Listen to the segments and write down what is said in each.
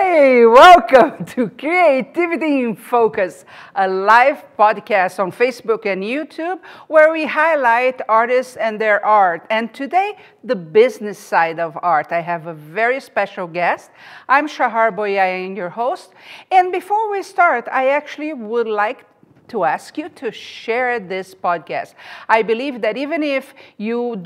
Hey, welcome to Creativity in Focus, a live podcast on Facebook and YouTube where we highlight artists and their art. And today, the business side of art. I have a very special guest. I'm Shahar Boyain, your host. And before we start, I actually would like to ask you to share this podcast. I believe that even if you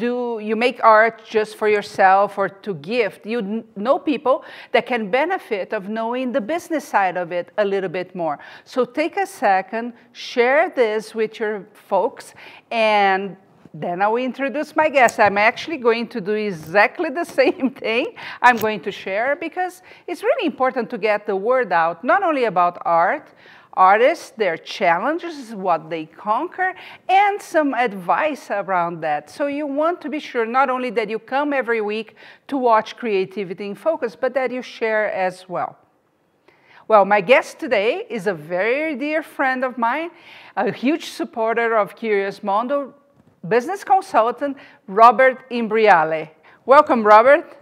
make art just for yourself or to gift, you know people that can benefit of knowing the business side of it a little bit more. So take a second, share this with your folks, and then I will introduce my guest. I'm actually going to do exactly the same thing. I'm going to share because it's really important to get the word out, not only about art, artists, their challenges, what they conquer, and some advice around that. So you want to be sure not only that you come every week to watch Creativity in Focus, but that you share as well. Well, my guest today is a very dear friend of mine, a huge supporter of Curious Mondo, business consultant, Robert Imbriale. Welcome, Robert.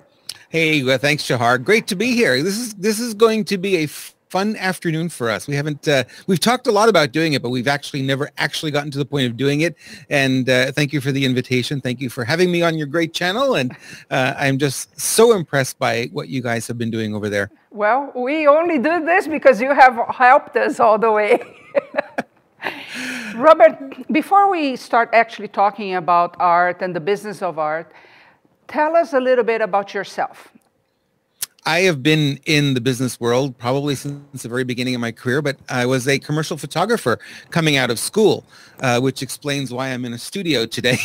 Hey, well, thanks, Shahar. Great to be here. This is going to be a fun afternoon for us. We've talked a lot about doing it, but we've never gotten to the point of doing it. And thank you for the invitation. Thank you for having me on your great channel. And I'm just so impressed by what you guys have been doing over there. Well, we only do this because you have helped us all the way. Robert, before we start actually talking about art and the business of art, tell us a little bit about yourself. I have been in the business world probably since the very beginning of my career, but I was a commercial photographer coming out of school, which explains why I'm in a studio today.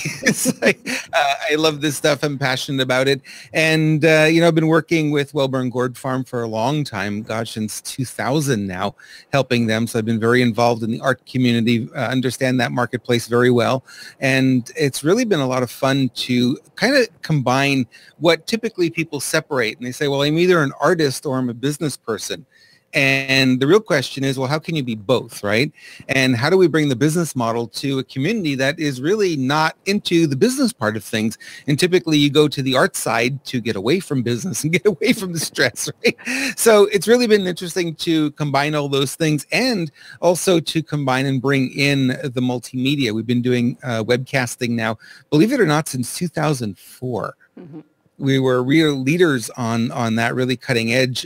I love this stuff. I'm passionate about it. And, I've been working with Wellburn Gourd Farm for a long time, gosh, since 2000 now, helping them. So I've been very involved in the art community, understand that marketplace very well. And it's really been a lot of fun to kind of combine what typically people separate. And they say, well, I'm either an artist or I'm a business person. And the real question is, well, how can you be both, right? And how do we bring the business model to a community that is really not into the business part of things? And typically you go to the art side to get away from business and get away from the stress, right? So it's really been interesting to combine all those things and also to combine and bring in the multimedia. We've been doing webcasting now, believe it or not, since 2004. Mm-hmm. We were real leaders on that, really cutting edge.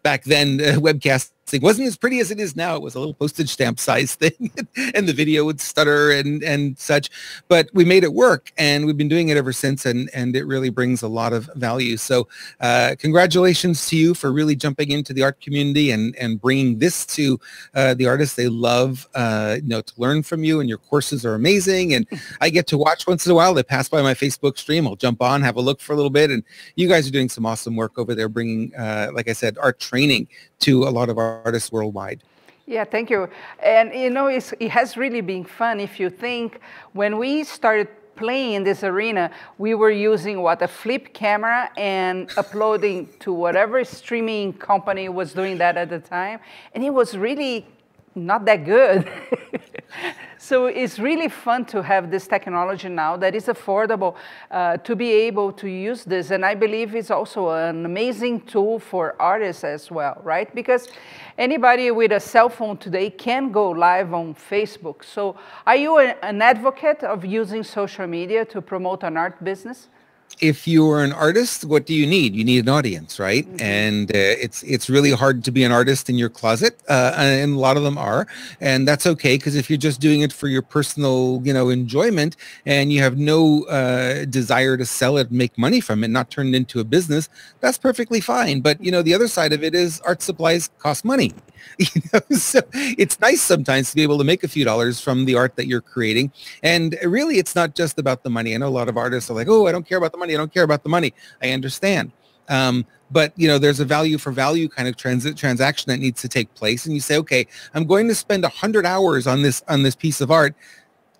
Back then, webcasting wasn't as pretty as it is now. It was a little postage stamp size thing, and the video would stutter and such. But we made it work, and we've been doing it ever since, and it really brings a lot of value. So congratulations to you for really jumping into the art community and bringing this to the artists. They love to learn from you, and your courses are amazing. And I get to watch once in a while. They pass by my Facebook stream. I'll jump on, have a look for a little bit. And you guys are doing some awesome work over there, bringing, like I said, art training to a lot of our artists worldwide. Yeah, thank you. And it has really been fun. If you think, when we started playing in this arena, we were using a flip camera and uploading to whatever streaming company was doing that at the time. And it was really not that good. So it's really fun to have this technology now that is affordable to be able to use this. And I believe it's also an amazing tool for artists as well, right? Because anybody with a cell phone today can go live on Facebook. So are you an advocate of using social media to promote an art business? If you're an artist, what do you need? You need an audience, right? Mm-hmm. And it's really hard to be an artist in your closet, and a lot of them are, and that's okay, because if you're just doing it for your personal, enjoyment, and you have no desire to sell it, make money from it, not turn it into a business, that's perfectly fine. But the other side of it is art supplies cost money. So it's nice sometimes to be able to make a few dollars from the art that you're creating. And really, it's not just about the money. I know a lot of artists are like, oh, I don't care about the money. I don't care about the money. I understand. But, there's a value for value kind of transaction that needs to take place. And you say, okay, I'm going to spend 100 hours on this piece of art.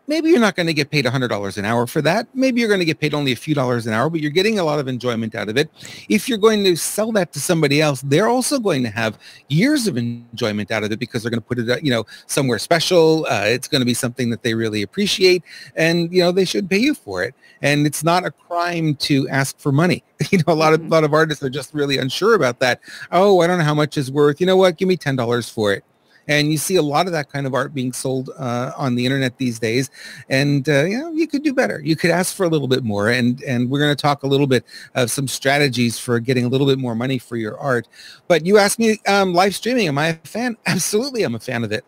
maybe you're not going to get paid $100 an hour for that. Maybe you're going to get paid only a few dollars an hour, but you're getting a lot of enjoyment out of it. If you're going to sell that to somebody else, they're also going to have years of enjoyment out of it because they're going to put it, somewhere special. It's going to be something that they really appreciate, and they should pay you for it. And it's not a crime to ask for money. A lot of artists are just really unsure about that. Oh, I don't know how much it's worth. You know what? Give me $10 for it. And you see a lot of that kind of art being sold on the internet these days. And, you could do better. You could ask for a little bit more. And we're going to talk a little bit of some strategies for getting a little bit more money for your art. But you asked me, live streaming, am I a fan? Absolutely, I'm a fan of it.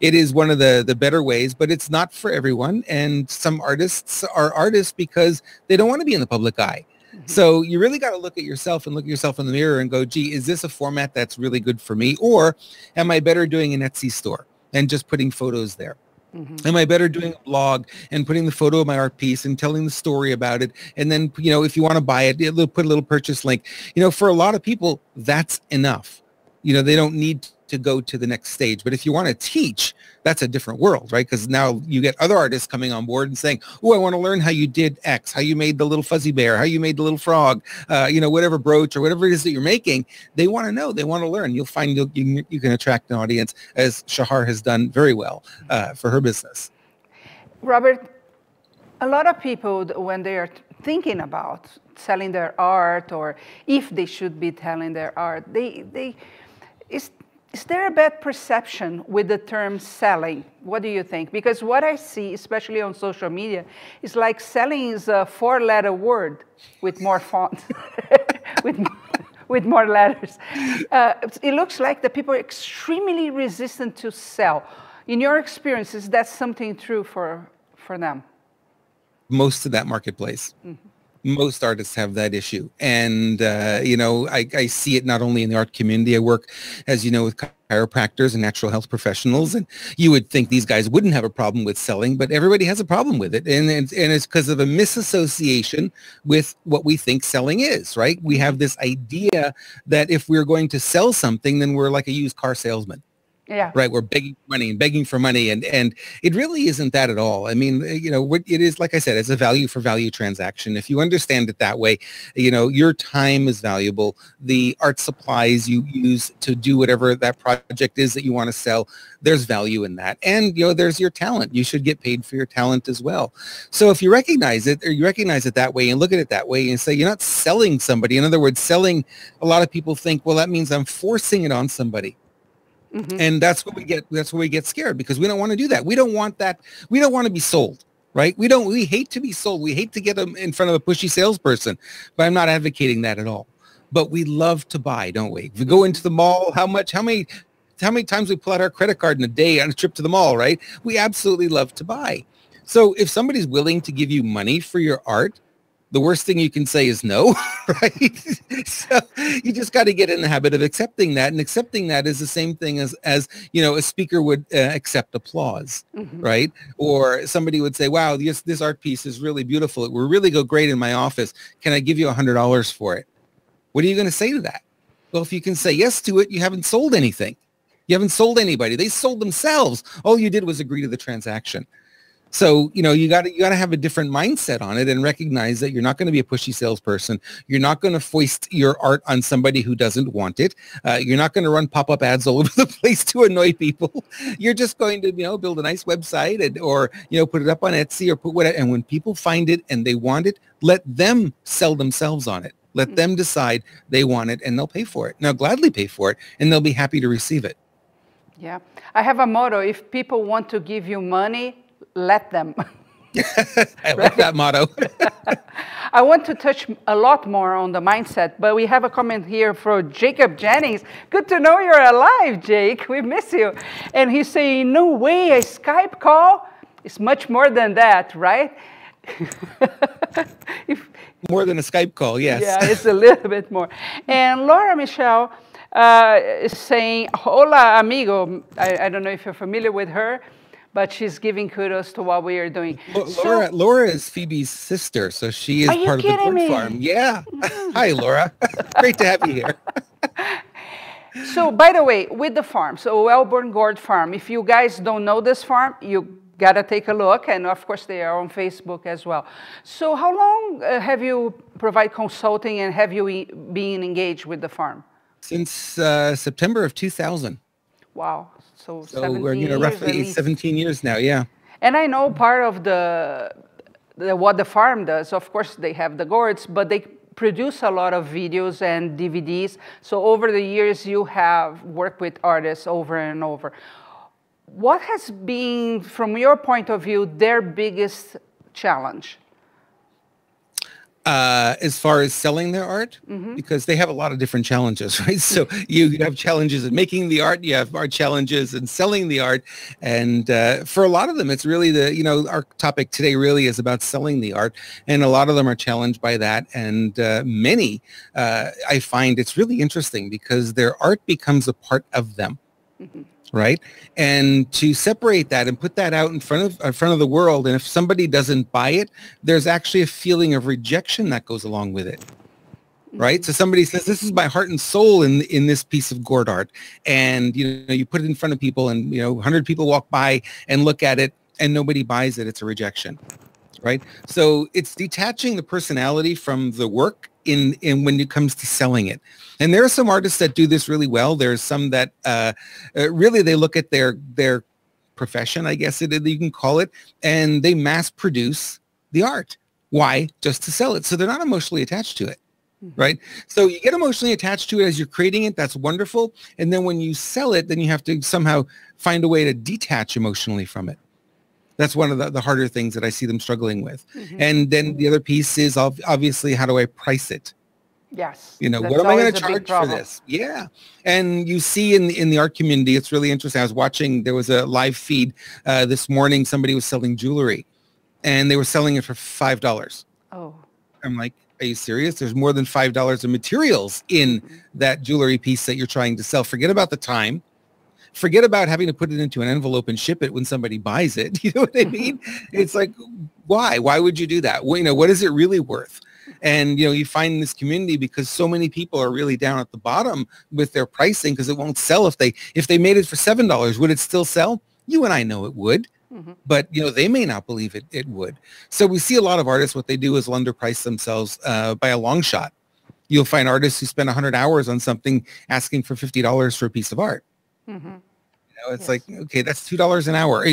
It is one of the better ways, but it's not for everyone. And some artists are artists because they don't want to be in the public eye. So you really got to look at yourself and look at yourself in the mirror and go, gee, is this a format that's really good for me? Or am I better doing an Etsy store and just putting photos there? Am I better doing a blog and putting the photo of my art piece and telling the story about it? And then, if you want to buy it, put a little purchase link. For a lot of people, that's enough. They don't need to go to the next stage. But if you want to teach, that's a different world, right? Because now you get other artists coming on board and saying, oh, I want to learn how you did X, how you made the little fuzzy bear, how you made the little frog, whatever brooch or whatever it is that you're making. They want to know. They want to learn. You'll find you can attract an audience, as Shahar has done very well for her business. Robert, a lot of people, when they are thinking about selling their art or if they should be selling their art, is there a bad perception with the term selling? What do you think? Because what I see, especially on social media, is like selling is a 4-letter word with more font, with more letters. It looks like the people are extremely resistant to sell. In your experience, is that something true for them? Most of that marketplace. Most artists have that issue. And, I see it not only in the art community. I work, as you know, with chiropractors and natural health professionals. And you would think these guys wouldn't have a problem with selling, but everybody has a problem with it. And it's because of a misassociation with what we think selling is, right? We have this idea that if we're going to sell something, then we're like a used car salesman. Yeah. Right. We're begging for money. And it really isn't that at all. I mean, what it is, like I said, it's a value for value transaction. If you understand it that way, your time is valuable. The art supplies you use to do whatever that project is that you want to sell, there's value in that. And, there's your talent. You should get paid for your talent as well. So if you recognize it, or you recognize it that way and look at it that way and say, you're not selling somebody. In other words, selling, a lot of people think, well, that means I'm forcing it on somebody. And that's what we get. That's where we get scared, because we don't want to do that. We don't want that. We don't want to be sold, right? We hate to be sold. We hate to get them in front of a pushy salesperson, but I'm not advocating that at all. But we love to buy, don't we? If we go into the mall, how many times we pull out our credit card in a day on a trip to the mall, right? We absolutely love to buy. So if somebody's willing to give you money for your art, the worst thing you can say is no, right? So you just got to get in the habit of accepting that. And accepting that is the same thing as a speaker would accept applause, right? Or somebody would say, wow, this art piece is really beautiful. It will really go great in my office. Can I give you $100 for it? What are you going to say to that? Well, if you can say yes to it, you haven't sold anything. You haven't sold anybody. They sold themselves. All you did was agree to the transaction. So, you got to have a different mindset on it and recognize that you're not going to be a pushy salesperson. You're not going to foist your art on somebody who doesn't want it. You're not going to run pop-up ads all over the place to annoy people. You're just going to, build a nice website or put it up on Etsy or put whatever. And when people find it and they want it, let them sell themselves on it. Let them decide they want it, and they'll pay for it. Now, gladly pay for it, and they'll be happy to receive it. Yeah. I have a motto: if people want to give you money, let them. I like that motto. I want to touch a lot more on the mindset, but we have a comment here from Jacob Jennings. Good to know you're alive, Jake. We miss you. And he's saying, no way, a Skype call is much more than that, right? More than a Skype call, yes. Yeah, it's a little bit more. And Laura Michelle is saying, hola, amigo. I don't know if you're familiar with her, but she's giving kudos to what we are doing. Laura is Phoebe's sister, so she is part of the gourd farm. Yeah. Hi, Laura. Great to have you here. So, by the way, with the farm, so Wellborn Gourd Farm, if you guys don't know this farm, you got to take a look. And of course, they are on Facebook as well. So how long have you provide consulting and have you been engaged with the farm? Since September of 2000. Wow. So So 17 we're, years roughly at least. 17 years now, yeah. And I know part of what the farm does, of course, they have the gourds, but they produce a lot of videos and DVDs. So over the years, you have worked with artists over and over. What has been, from your point of view, their biggest challenge? As far as selling their art, because they have a lot of different challenges, right? So you have challenges in making the art, you have art challenges in selling the art, and for a lot of them, it's really our topic today really is about selling the art, and a lot of them are challenged by that, and many, I find it's really interesting because their art becomes a part of them. Right. And to separate that and put that out in front of the world. And if somebody doesn't buy it, there's actually a feeling of rejection that goes along with it. Right. So somebody says, this is my heart and soul in this piece of gourd art. And, you put it in front of people and, 100 people walk by and look at it and nobody buys it. It's a rejection. Right. So it's detaching the personality from the work in when it comes to selling it. And there are some artists that do this really well. There's some that really they look at their profession, I guess you can call it, and they mass produce the art. Why? Just to sell it. So they're not emotionally attached to it. Right. So you get emotionally attached to it as you're creating it. That's wonderful. And then when you sell it, then you have to somehow find a way to detach emotionally from it. That's one of the harder things that I see them struggling with. And then the other piece is obviously, how do I price it? Yes. What am I going to charge for this? Yeah. And you see in the art community, it's really interesting. I was watching, there was a live feed this morning. Somebody was selling jewelry and they were selling it for $5. Oh. I'm like, are you serious? There's more than $5 of materials in that jewelry piece that you're trying to sell. Forget about the time. Forget about having to put it into an envelope and ship it when somebody buys it. You know what I mean? It's like, why? Why would you do that? Well, what is it really worth? And, you find this community because so many people are really down at the bottom with their pricing because it won't sell. If they made it for $7, would it still sell? You and I know it would. But, they may not believe it would. So we see a lot of artists, what they do is underprice themselves by a long shot. You'll find artists who spend 100 hours on something asking for $50 for a piece of art. It's like, okay, that's $2 an hour,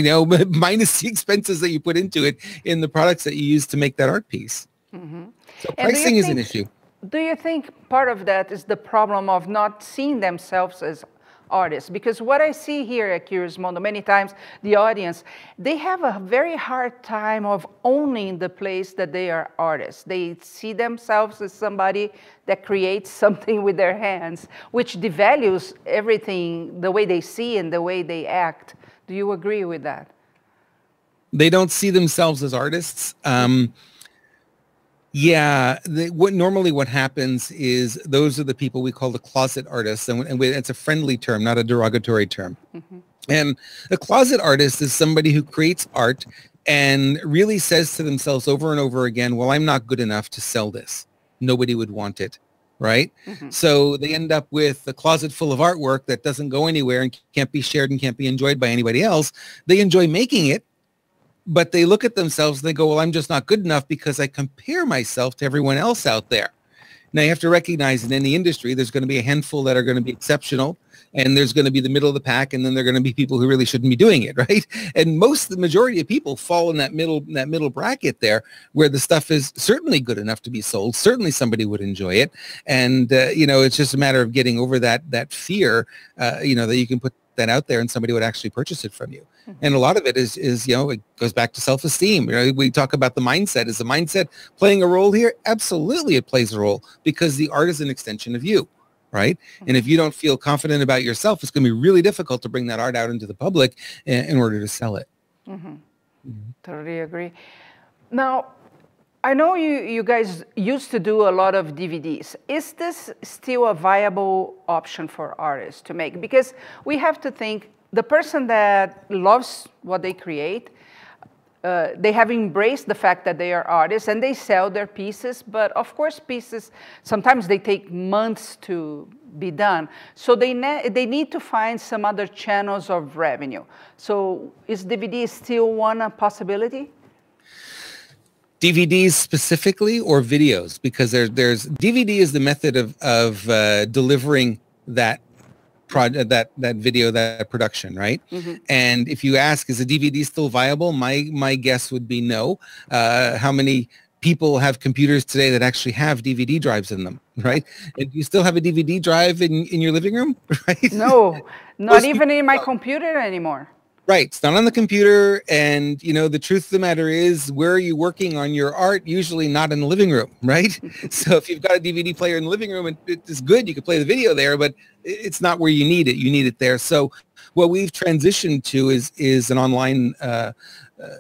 minus the expenses that you put into it in the products that you use to make that art piece. So pricing is an issue. Do you think part of that is the problem of not seeing themselves as artists? Because what I see here at Curious Mondo, many times the audience, they have a very hard time of owning the place that they are artists. They see themselves as somebody that creates something with their hands, which devalues everything, the way they see and the way they act. Do you agree with that? They don't see themselves as artists. Yeah, what happens is those are the people we call the closet artists, and it's a friendly term, not a derogatory term. And a closet artist is somebody who creates art and really says to themselves over and over again, well, I'm not good enough to sell this. Nobody would want it, right? So they end up with a closet full of artwork that doesn't go anywhere and can't be shared and can't be enjoyed by anybody else. They enjoy making it, but they look at themselves and they go, well, I'm just not good enough because I compare myself to everyone else out there. Now, you have to recognize in any industry, there's going to be a handful that are going to be exceptional, and there's going to be the middle of the pack, and then there are going to be people who really shouldn't be doing it, right? And the majority of people fall in that middle bracket there, where the stuff is certainly good enough to be sold. Certainly somebody would enjoy it. And, it's just a matter of getting over that fear, that you can put that out there and somebody would actually purchase it from you. And a lot of it is it goes back to self-esteem. We talk about the mindset. Is the mindset playing a role here? Absolutely, it plays a role because the art is an extension of you, right? And if you don't feel confident about yourself, it's going to be really difficult to bring that art out into the public in order to sell it. Totally agree. Now, I know you guys used to do a lot of DVDs. Is this still a viable option for artists to make? Because we have to think the person that loves what they create, they have embraced the fact that they are artists and they sell their pieces, but of course pieces, sometimes they take months to be done. So they need to find some other channels of revenue. So is DVD still one possibility? DVDs specifically or videos? Because there's DVD is the method of delivering that that video, that production, right? Mm-hmm. And if you ask, is a DVD still viable? My guess would be no. How many people have computers today that actually have DVD drives in them, right? And you still have a DVD drive in your living room, right? No, not even in my computer anymore. Right. It's not on the computer. And, you know, the truth of the matter is, where are you working on your art? Usually not in the living room, right? So if you've got a DVD player in the living room, it's good. You can play the video there, but it's not where you need it. You need it there. So what we've transitioned to is an online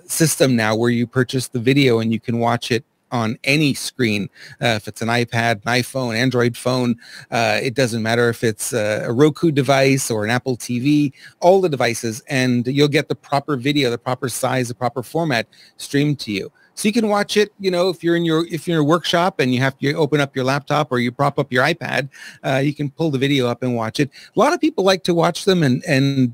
system now where you purchase the video and you can watch it on any screen. If it's an iPad, an iPhone, Android phone, it doesn't matter if it's a Roku device or an Apple TV, all the devices, and you'll get the proper video, the proper size, the proper format streamed to you. So you can watch it, you know, if you're in your workshop and you have to open up your laptop or you prop up your iPad, you can pull the video up and watch it. A lot of people like to watch them and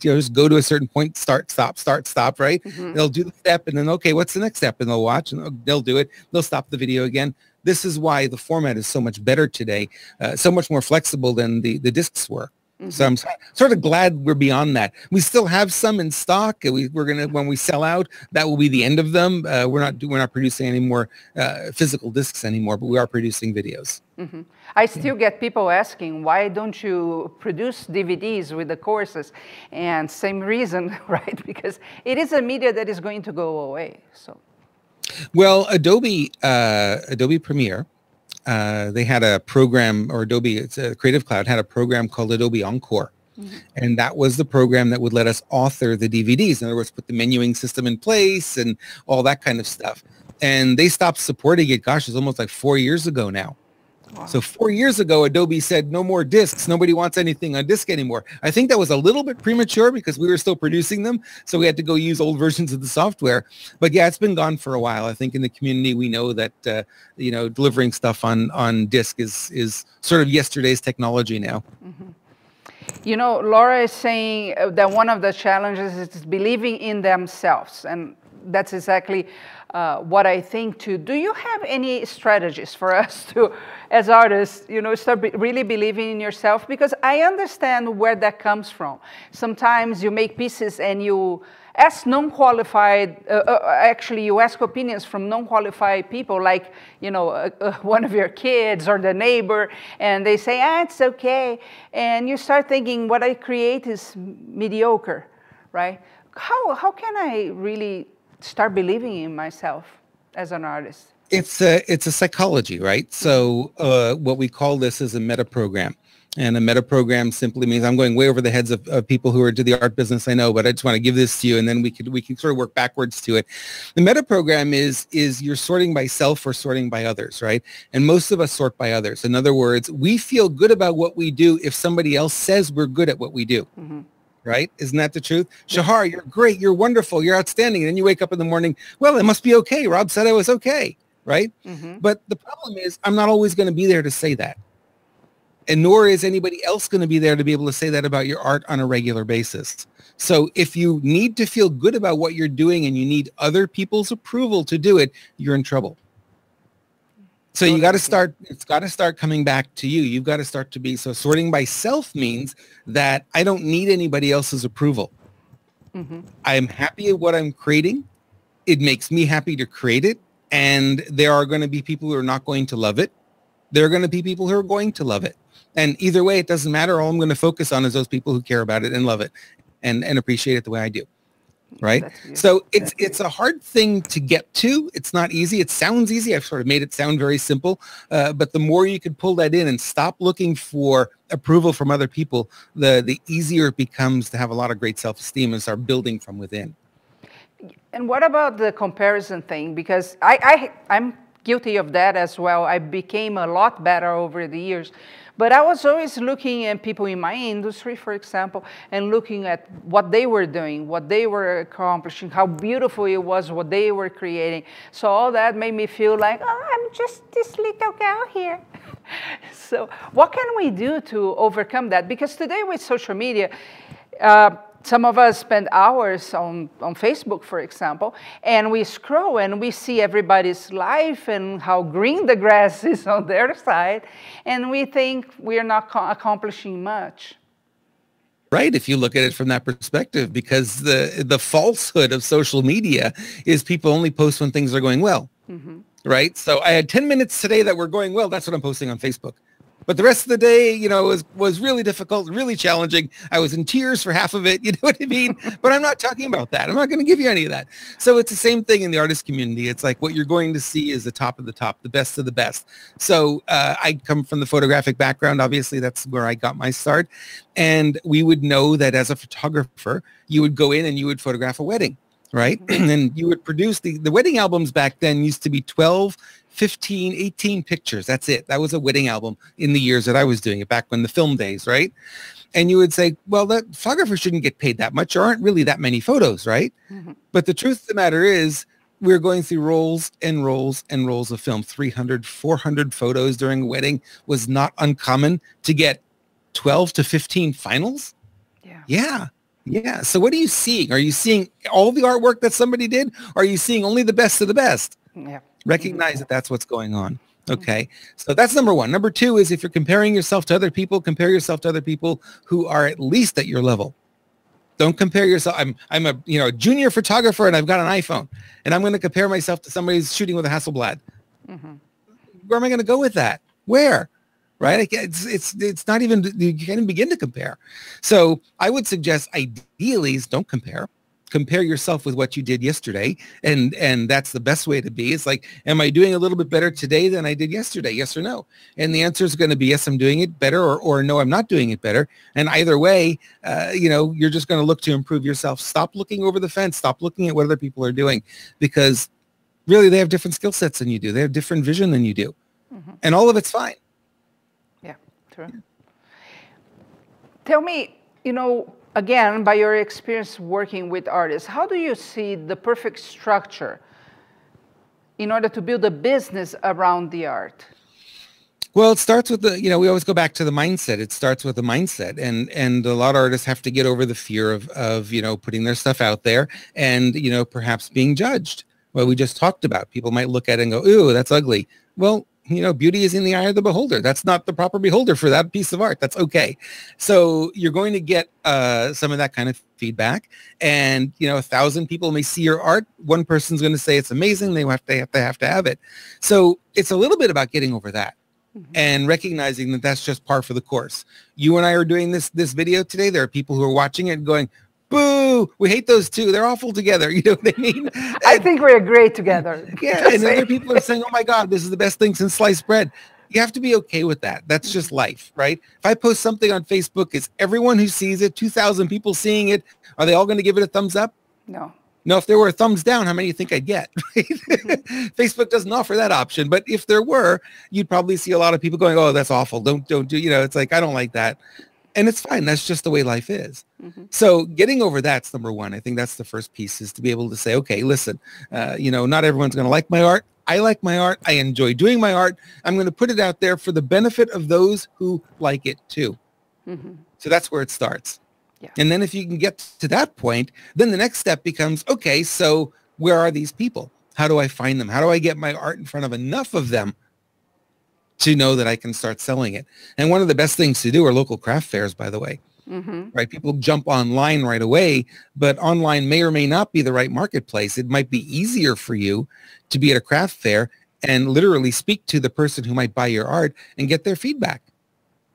you know, just go to a certain point, start, stop, right? Mm-hmm. They'll do the step and then, okay, what's the next step? And they'll watch and they'll do it. They'll stop the video again. This is why the format is so much better today, so much more flexible than the discs were. Mm-hmm. So I'm sort of glad we're beyond that. We still have some in stock. We're gonna, when we sell out, that will be the end of them. We're not producing any more physical discs anymore, but we are producing videos. Mm-hmm. I still get people asking, why don't you produce DVDs with the courses? And same reason, right? Because it is a media that is going to go away. So, well, Adobe Premiere. They had a program, or Adobe, it's a Creative Cloud, had a program called Adobe Encore. Mm-hmm. And that was the program that would let us author the DVDs. In other words, put the menuing system in place and all that kind of stuff. And they stopped supporting it. Gosh, it's almost like 4 years ago now. Wow. So 4 years ago, Adobe said, no more discs. Nobody wants anything on disc anymore. I think that was a little bit premature because we were still producing them. So we had to go use old versions of the software. But yeah, it's been gone for a while. I think in the community, we know that, you know, delivering stuff on disc is sort of yesterday's technology now. Mm-hmm. You know, Laura is saying that one of the challenges is believing in themselves. And that's exactly what I think too. Do you have any strategies for us to, as artists, you know, start really believing in yourself? Because I understand where that comes from. Sometimes you make pieces and you ask non-qualified, actually you ask opinions from non-qualified people, like, you know, one of your kids or the neighbor, and they say, it's okay. And you start thinking, what I create is mediocre, right? How can I really start believing in myself as an artist? It's a psychology, right? So what we call this is a meta program. And a meta program simply means, I'm going way over the heads of people who are into the art business, I know, but I just want to give this to you, and then we can sort of work backwards to it. The meta program is you're sorting by self or sorting by others, right? And most of us sort by others. In other words, we feel good about what we do if somebody else says we're good at what we do. Mm-hmm. Right? Isn't that the truth? Shahar, you're great. You're wonderful. You're outstanding. And then you wake up in the morning, well, it must be okay. Rob said I was okay. Right? Mm-hmm. But the problem is, I'm not always going to be there to say that. And nor is anybody else going to be there to be able to say that about your art on a regular basis. So if you need to feel good about what you're doing and you need other people's approval to do it, you're in trouble. So you got to start, it's got to start coming back to you. You've got to start to be, so sorting by self means that I don't need anybody else's approval. Mm-hmm. I'm happy at what I'm creating. It makes me happy to create it. And there are going to be people who are not going to love it. There are going to be people who are going to love it. And either way, it doesn't matter. All I'm going to focus on is those people who care about it and love it and appreciate it the way I do. Right? So it's a hard thing to get to. It's not easy. It sounds easy. I've sort of made it sound very simple. But the more you can pull that in and stop looking for approval from other people, the easier it becomes to have a lot of great self-esteem and start building from within. And what about the comparison thing? Because I'm guilty of that as well. I became a lot better over the years. But I was always looking at people in my industry, for example, and looking at what they were doing, what they were accomplishing, how beautiful it was, what they were creating. So all that made me feel like, oh, I'm just this little girl here. So what can we do to overcome that? Because today with social media, some of us spend hours on Facebook, for example, and we scroll and we see everybody's life and how green the grass is on their side, and we think we are not accomplishing much. Right, if you look at it from that perspective, because the falsehood of social media is people only post when things are going well. Mm-hmm. Right? So I had 10 minutes today that were going well. That's what I'm posting on Facebook. But the rest of the day, you know, was really difficult, really challenging. I was in tears for half of it. You know what I mean? But I'm not talking about that. I'm not going to give you any of that. So it's the same thing in the artist community. It's like what you're going to see is the top of the top, the best of the best. So I come from the photographic background. Obviously, that's where I got my start. And we would know that as a photographer, you would go in and you would photograph a wedding. Right? And then you would produce the wedding albums back then used to be 12, 15, 18 pictures. That's it. That was a wedding album in the years that I was doing it, back when the film days, right? And you would say, well, the photographer shouldn't get paid that much. There aren't really that many photos, right? Mm-hmm. But the truth of the matter is we're going through rolls and rolls and rolls of film. 300, 400 photos during a wedding was not uncommon. To get 12 to 15 finals? Yeah. Yeah. So what are you seeing? Are you seeing all the artwork that somebody did? Or are you seeing only the best of the best? Yeah. Recognize that that's what's going on. Okay. So that's number one. Number two is if you're comparing yourself to other people, compare yourself to other people who are at least at your level. Don't compare yourself. I'm a junior photographer and I've got an iPhone and I'm going to compare myself to somebody who's shooting with a Hasselblad. Mm-hmm. Where am I going to go with that? Where? Right? It's not even, you can't even begin to compare. So I would suggest ideally is don't compare. Compare yourself with what you did yesterday. And that's the best way to be. It's like, am I doing a little bit better today than I did yesterday? Yes or no? And the answer is going to be yes, I'm doing it better, or no, I'm not doing it better. And either way, you're just going to look to improve yourself. Stop looking over the fence. Stop looking at what other people are doing, because really they have different skill sets than you do. They have different vision than you do. Mm-hmm. And all of it's fine. True. Tell me, again, by your experience working with artists, how do you see the perfect structure in order to build a business around the art? Well, it starts with we always go back to the mindset. It starts with the mindset. And a lot of artists have to get over the fear of putting their stuff out there and, perhaps being judged. Well, we just talked about, people might look at it and go, ooh, that's ugly. Well, beauty is in the eye of the beholder. That's not the proper beholder for that piece of art. That's okay. So you're going to get some of that kind of feedback. And, 1,000 people may see your art. One person's going to say it's amazing. They have to have it. So it's a little bit about getting over that. Mm-hmm. And recognizing that that's just par for the course. You and I are doing this video today. There are people who are watching it and going, boo, we hate those two. They're awful together. You know what I mean? I think we're great together. Yeah, and other people are saying, oh my God, this is the best thing since sliced bread. You have to be okay with that. That's just life, right? If I post something on Facebook, is everyone who sees it, 2,000 people seeing it, are they all going to give it a thumbs up? No. No, if there were a thumbs down, how many do you think I'd get? Right? Mm-hmm. Facebook doesn't offer that option. But if there were, you'd probably see a lot of people going, oh, that's awful. Don't do, it's like, I don't like that. And it's fine. That's just the way life is. Mm-hmm. So getting over that's number one. I think that's the first piece, is to be able to say, okay, listen, not everyone's going to like my art. I like my art. I enjoy doing my art. I'm going to put it out there for the benefit of those who like it too. Mm-hmm. So that's where it starts. Yeah. And then if you can get to that point, then the next step becomes, okay, so where are these people? How do I find them? How do I get my art in front of enough of them to know that I can start selling it? And one of the best things to do are local craft fairs, by the way. Mm-hmm. Right? People jump online right away, but online may or may not be the right marketplace. It might be easier for you to be at a craft fair and literally speak to the person who might buy your art and get their feedback.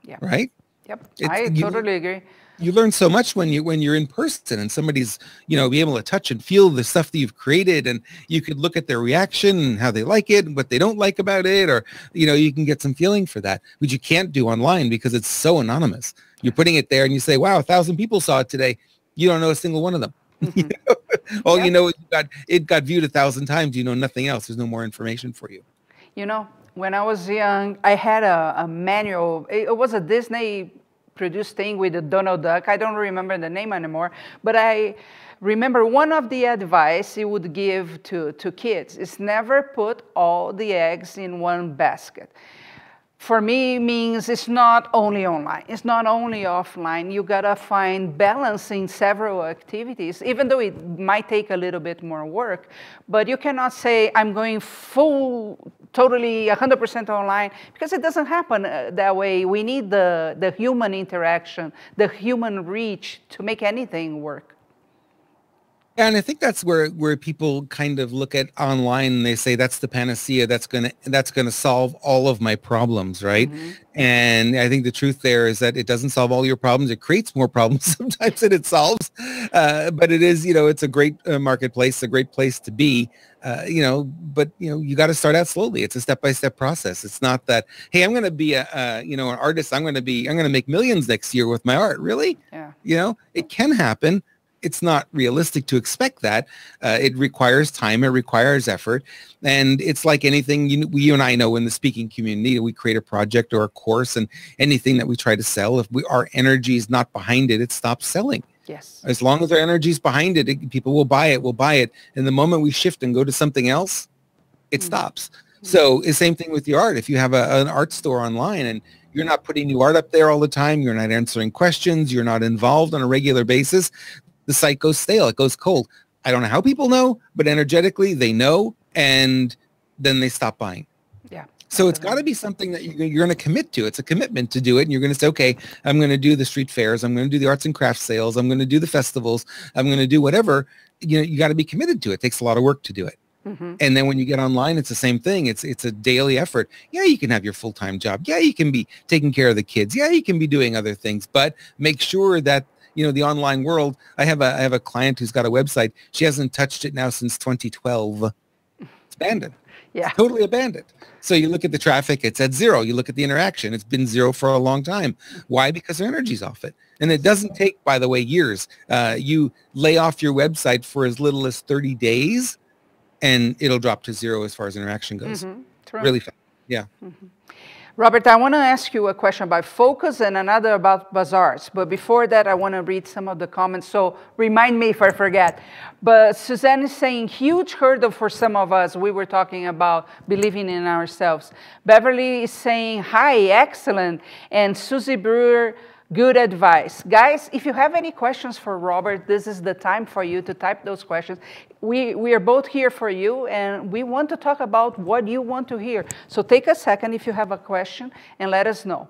Yeah. Right? Yep. I totally agree. You learn so much when you're in person and somebody's, be able to touch and feel the stuff that you've created, and you could look at their reaction and how they like it and what they don't like about it, or, you can get some feeling for that, which you can't do online because it's so anonymous. You're putting it there and you say, wow, 1,000 people saw it today. You don't know a single one of them. Mm-hmm. All you know is it got viewed 1,000 times. You know nothing else. There's no more information for you. When I was young, I had a manual. It was a Disney produced thing with the Donald Duck. I don't remember the name anymore, but I remember one of the advice he would give to kids is never put all the eggs in one basket. For me, means it's not only online, it's not only offline. You gotta find balance in several activities, even though it might take a little bit more work. But you cannot say, I'm going full, totally 100% online, because it doesn't happen that way. We need the human interaction, the human reach to make anything work. Yeah, and I think that's where people kind of look at online and they say that's the panacea, that's gonna solve all of my problems, right? Mm-hmm. And I think the truth there is that it doesn't solve all your problems. It creates more problems sometimes than it solves. But it is, it's a great marketplace, a great place to be. But you got to start out slowly. It's a step-by-step process. It's not that, hey, I'm going to be an artist. I'm going to make millions next year with my art. Really? Yeah. It can happen. It's not realistic to expect that. It requires time. It requires effort. And it's like anything you and I know in the speaking community, we create a project or a course, and anything that we try to sell, if our energy is not behind it, it stops selling. Yes. As long as our energy is behind it, people will buy it. And the moment we shift and go to something else, it stops. So the same thing with your art. If you have an art store online and you're not putting new art up there all the time, you're not answering questions, you're not involved on a regular basis, the site goes stale. It goes cold. I don't know how people know, but energetically they know, and then they stop buying. Yeah. So it's got to be something that you're going to commit to. It's a commitment to do it. And you're going to say, okay, I'm going to do the street fairs. I'm going to do the arts and crafts sales. I'm going to do the festivals. I'm going to do whatever. You got to be committed to it. It takes a lot of work to do it. Mm-hmm. And then when you get online, it's the same thing. It's a daily effort. Yeah, you can have your full-time job. Yeah, you can be taking care of the kids. Yeah, you can be doing other things. But make sure that the online world. I have a client who's got a website. She hasn't touched it now since 2012. It's abandoned. Yeah. It's totally abandoned. So you look at the traffic, it's at zero. You look at the interaction, it's been zero for a long time. Why? Because their energy's off it. And it doesn't take, by the way, years. You lay off your website for as little as 30 days, and it'll drop to zero as far as interaction goes. Mm-hmm. Really fast. Yeah. Mm-hmm. Robert, I want to ask you a question about focus and another about bazaars. But before that, I want to read some of the comments. So remind me if I forget. But Suzanne is saying, huge hurdle for some of us. We were talking about believing in ourselves. Beverly is saying, hi, excellent. And Susie Brewer, good advice. Guys, if you have any questions for Robert, this is the time for you to type those questions. We are both here for you, and we want to talk about what you want to hear. So take a second if you have a question and let us know.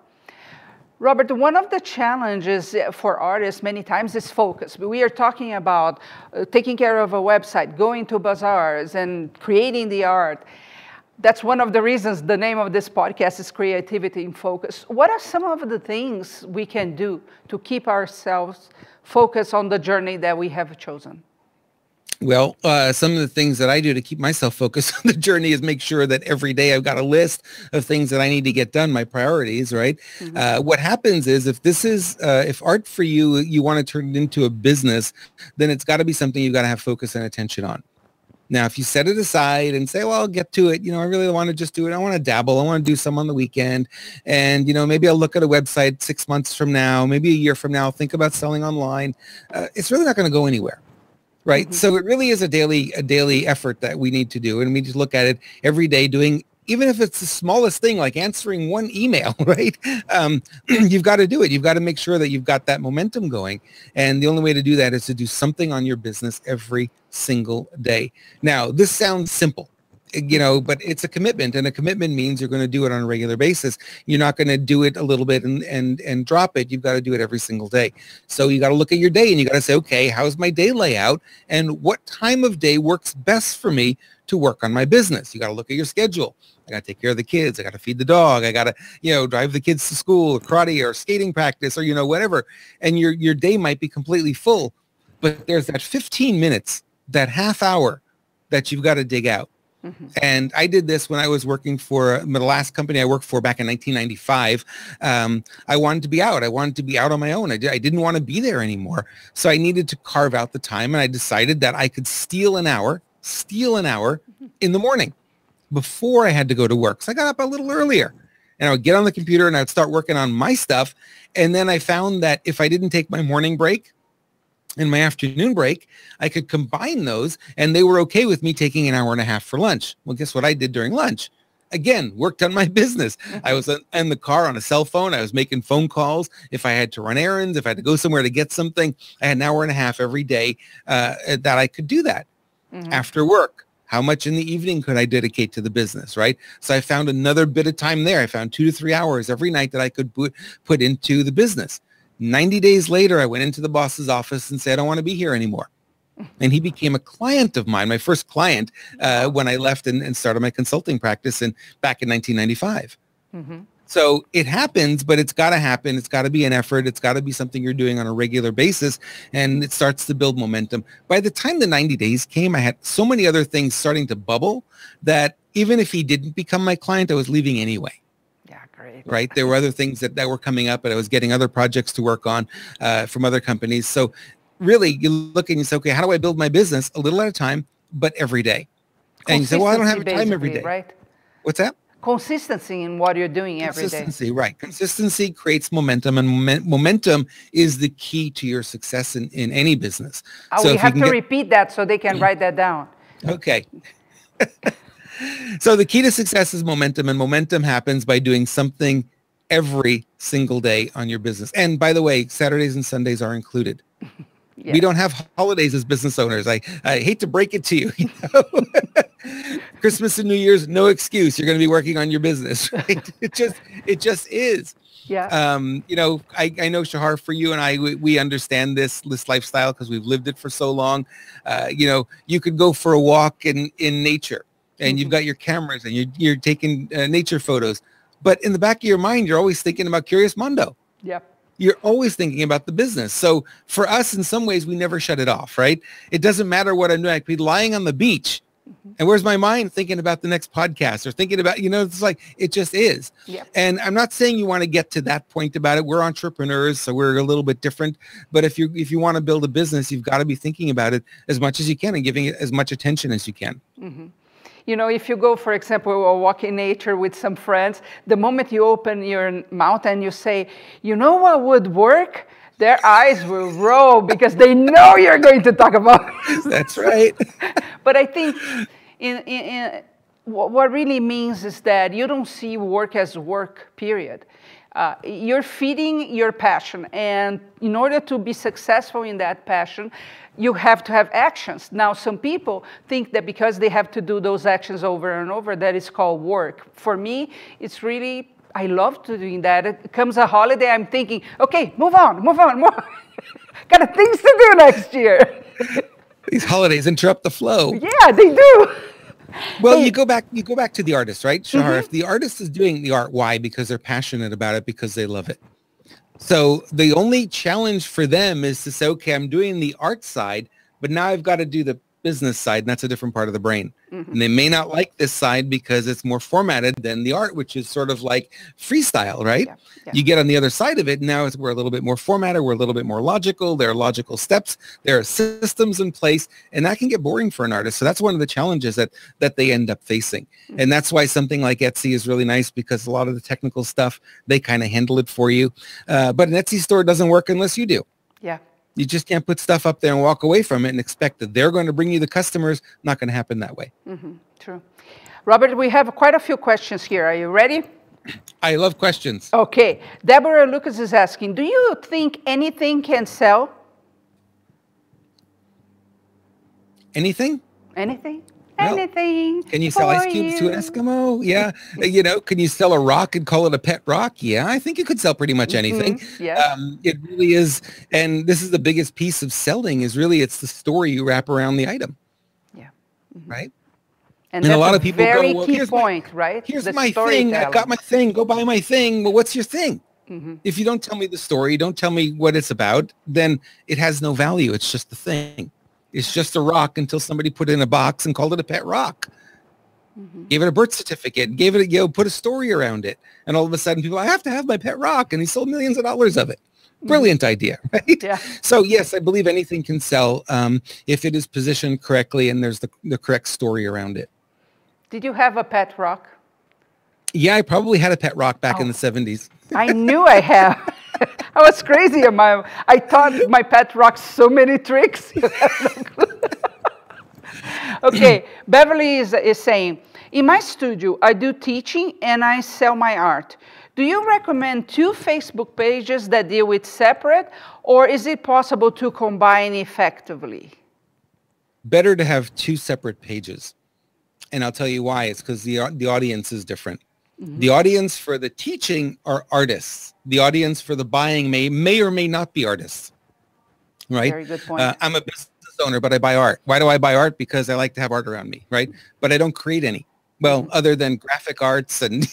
Robert, one of the challenges for artists many times is focus. We are talking about taking care of a website, going to bazaars, and creating the art. That's one of the reasons the name of this podcast is Creativity in Focus. What are some of the things we can do to keep ourselves focused on the journey that we have chosen? Well, some of the things that I do to keep myself focused on the journey is make sure that every day I've got a list of things that I need to get done, my priorities, right? Mm-hmm. What happens is if art for you, you want to turn it into a business, then it's got to be something you've got to have focus and attention on. Now, if you set it aside and say, well, I'll get to it, I really want to just do it. I want to dabble. I want to do some on the weekend. And, maybe I'll look at a website 6 months from now, maybe a year from now, think about selling online. It's really not going to go anywhere. Right. Mm-hmm. So it really is a daily effort that we need to do. And we just look at it every day doing, even if it's the smallest thing, like answering one email, right? You've got to do it. You've got to make sure that you've got that momentum going. And the only way to do that is to do something on your business every single day. Now, this sounds simple, but it's a commitment, and a commitment means you're going to do it on a regular basis. You're not going to do it a little bit and drop it. You've got to do it every single day. So you got to look at your day and you got to say, okay, how's my day layout, and what time of day works best for me to work on my business? You got to look at your schedule. I got to take care of the kids. I got to feed the dog. I got to, drive the kids to school or karate or skating practice or, whatever. And your day might be completely full, but there's that 15 minutes, that half hour that you've got to dig out. Mm-hmm. And I did this when I was working for the last company I worked for back in 1995. I wanted to be out. I wanted to be out on my own. I didn't want to be there anymore. So I needed to carve out the time, and I decided that I could steal an hour in the morning. before I had to go to work. So I got up a little earlier and I would get on the computer and I'd start working on my stuff. And then I found that if I didn't take my morning break and my afternoon break, I could combine those and they were okay with me taking an hour and a half for lunch. Well, guess what I did during lunch? Again, worked on my business. I was in the car on a cell phone. I was making phone calls. If I had to run errands, if I had to go somewhere to get something, I had an hour and a half every day that I could do that after work. How much in the evening could I dedicate to the business, right? So I found another bit of time there. I found 2 to 3 hours every night that I could put into the business. 90 days later, I went into the boss's office and said, I don't want to be here anymore. And he became a client of mine, my first client, when I left and started my consulting practice back in 1995. So it happens, but it's got to happen. It's got to be an effort. It's got to be something you're doing on a regular basis, and it starts to build momentum. By the time the 90 days came, I had so many other things starting to bubble that even if he didn't become my client, I was leaving anyway. Yeah, great. Right? There were other things that were coming up, and I was getting other projects to work on from other companies. So really, you look and you say, okay, how do I build my business a little at a time, but every day? And you say, well, I don't have time every day. Right? What's that? Consistency in what you're doing every day. Consistency, right. Consistency creates momentum, and momentum is the key to your success in any business. So we have to repeat that so they can write that down. Okay. So the key to success is momentum, and momentum happens by doing something every single day on your business. And by the way, Saturdays and Sundays are included. Yes. We don't have holidays as business owners. I hate to break it to you. Christmas and New Year's, no excuse. You're going to be working on your business, right? It just is. Yeah. I know, Shahar, for you and I, we understand this lifestyle because we've lived it for so long. You could go for a walk in nature, and you've got your cameras and you're taking nature photos, but in the back of your mind, you're always thinking about Curious Mondo. Yep. You're always thinking about the business. So for us, in some ways, we never shut it off, right? It doesn't matter what I'm doing. I could be lying on the beach. And where's my mind? Thinking about the next podcast or thinking about, it's like, it just is. Yep. And I'm not saying you want to get to that point about it. We're entrepreneurs, so we're a little bit different. But if you want to build a business, you've got to be thinking about it as much as you can and giving it as much attention as you can. If you go, for example, or walk in nature with some friends, the moment you open your mouth and you say, you know what would work? Their eyes will roll because they know you're going to talk about it. That's right. But I think what really means is that you don't see work as work, period. You're feeding your passion. And in order to be successful in that passion, you have to have actions. Now, some people think that because they have to do those actions over and over, that is called work. For me, it's really, I love doing that. It comes a holiday, I'm thinking, okay, move on. Got things to do next year. These holidays interrupt the flow. Yeah, they do. Well, you go back to the artist, right, Shahar? If the artist is doing the art, why? Because they're passionate about it, because they love it. So the only challenge for them is to say, okay, I'm doing the art side, but now I've got to do the business side, and that's a different part of the brain. And they may not like this side because it's more formatted than the art, which is sort of like freestyle, right? Yeah. You get on the other side of it, now we're a little bit more formatted, we're a little bit more logical, there are logical steps, there are systems in place, and that can get boring for an artist. So that's one of the challenges that they end up facing. And that's why something like Etsy is really nice, because a lot of the technical stuff, they kind of handle it for you. But an Etsy store doesn't work unless you do. Yeah. You just can't put stuff up there and walk away from it and expect that they're going to bring you the customers. Not going to happen that way. True. Robert, we have quite a few questions here. Are you ready? I love questions. Okay. Deborah Lucas is asking, do you think anything can sell? Anything? Anything? No. Anything. Can you sell ice cubes to an Eskimo? Yeah. Can you sell a rock and call it a pet rock? Yeah, I think you could sell pretty much anything. Yeah. It really is. And this is the biggest piece of selling is really, it's the story you wrap around the item. Yeah. Right? And that's a lot of people very go, well, key point, right? Here's my thing. I've got my thing. Go buy my thing. Well, what's your thing? If you don't tell me the story, don't tell me what it's about, then it has no value. It's just the thing. It's just a rock until somebody put it in a box and called it a pet rock. Gave it a birth certificate, gave it put a story around it. And all of a sudden people, I have to have my pet rock. And he sold millions of dollars of it. Brilliant idea, right? Yeah. So yes, I believe anything can sell if it is positioned correctly and there's the correct story around it. Did you have a pet rock? Yeah, I probably had a pet rock back in the 70s. I knew I have. I was crazy. I taught my pet rock so many tricks. Okay, Beverly is saying, in my studio, I do teaching and I sell my art. Do you recommend 2 Facebook pages that deal with separate, or is it possible to combine effectively? Better to have 2 separate pages. And I'll tell you why. It's because the audience is different. Mm-hmm. The audience for the teaching are artists. The audience for the buying may or may not be artists. Right? Very good point. I'm a business owner, but I buy art. Why do I buy art? Because I like to have art around me, right? But I don't create any. Well, other than graphic arts and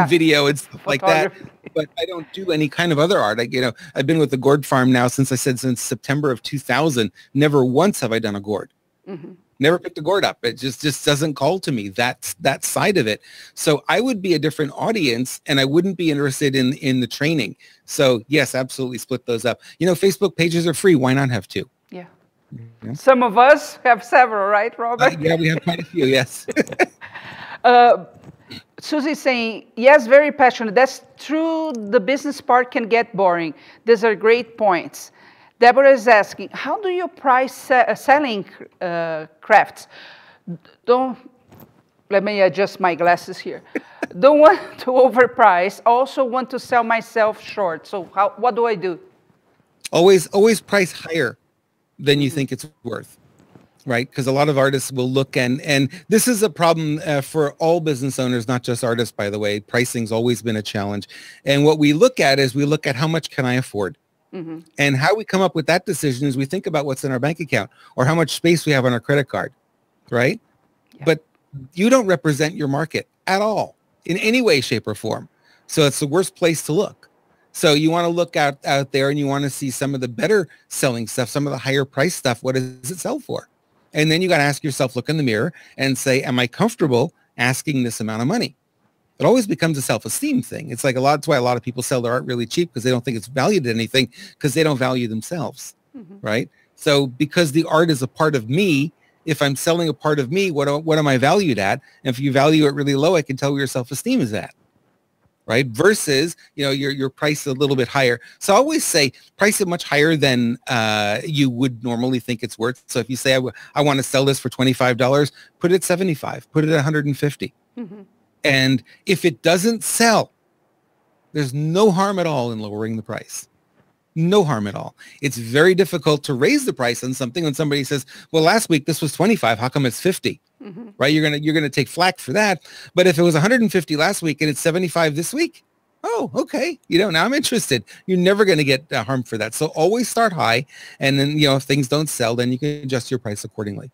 video and stuff like that. But I don't do any kind of other art. I've been with the gourd farm now since September of 2000. Never once have I done a gourd. Mm-hmm. Never picked a gourd up. It just doesn't call to me, that side of it. So I would be a different audience, and I wouldn't be interested in the training. So yes, absolutely split those up. Facebook pages are free. Why not have 2? Yeah. Some of us have several, right, Robert? Yeah, we have quite a few, yes. Susie's saying, yes, very passionate. That's true. The business part can get boring. These are great points. Deborah is asking, how do you price selling crafts? Let me adjust my glasses here. Don't want to overprice. Also want to sell myself short. So what do I do? Always price higher than you think it's worth. Right? Because a lot of artists will look and this is a problem for all business owners, not just artists, by the way. Pricing's always been a challenge. And what we look at is we look at how much can I afford? Mm-hmm. And how we come up with that decision is we think about what's in our bank account or how much space we have on our credit card, right? Yeah. But you don't represent your market at all in any way, shape, or form. So it's the worst place to look. So you want to look out there and you want to see some of the better selling stuff, some of the higher price stuff. What does it sell for? And then you got to ask yourself, look in the mirror and say, am I comfortable asking this amount of money? It always becomes a self-esteem thing. It's like that's why a lot of people sell their art really cheap because they don't think it's valued at anything because they don't value themselves, right? So because the art is a part of me, if I'm selling a part of me, what am I valued at? And if you value it really low, I can tell where your self-esteem is at, right? Versus, your price is a little bit higher. So I always say price it much higher than you would normally think it's worth. So if you say, I want to sell this for $25, put it at $75, put it at $150. Mm-hmm. And if it doesn't sell, there's no harm at all in lowering the price. No harm at all. It's very difficult to raise the price on something when somebody says, well, last week this was 25. How come it's 50? Mm-hmm. Right? You're gonna take flack for that. But if it was 150 last week and it's 75 this week, oh, okay. Now I'm interested. You're never going to get harmed for that. So always start high. And then, if things don't sell, then you can adjust your price accordingly.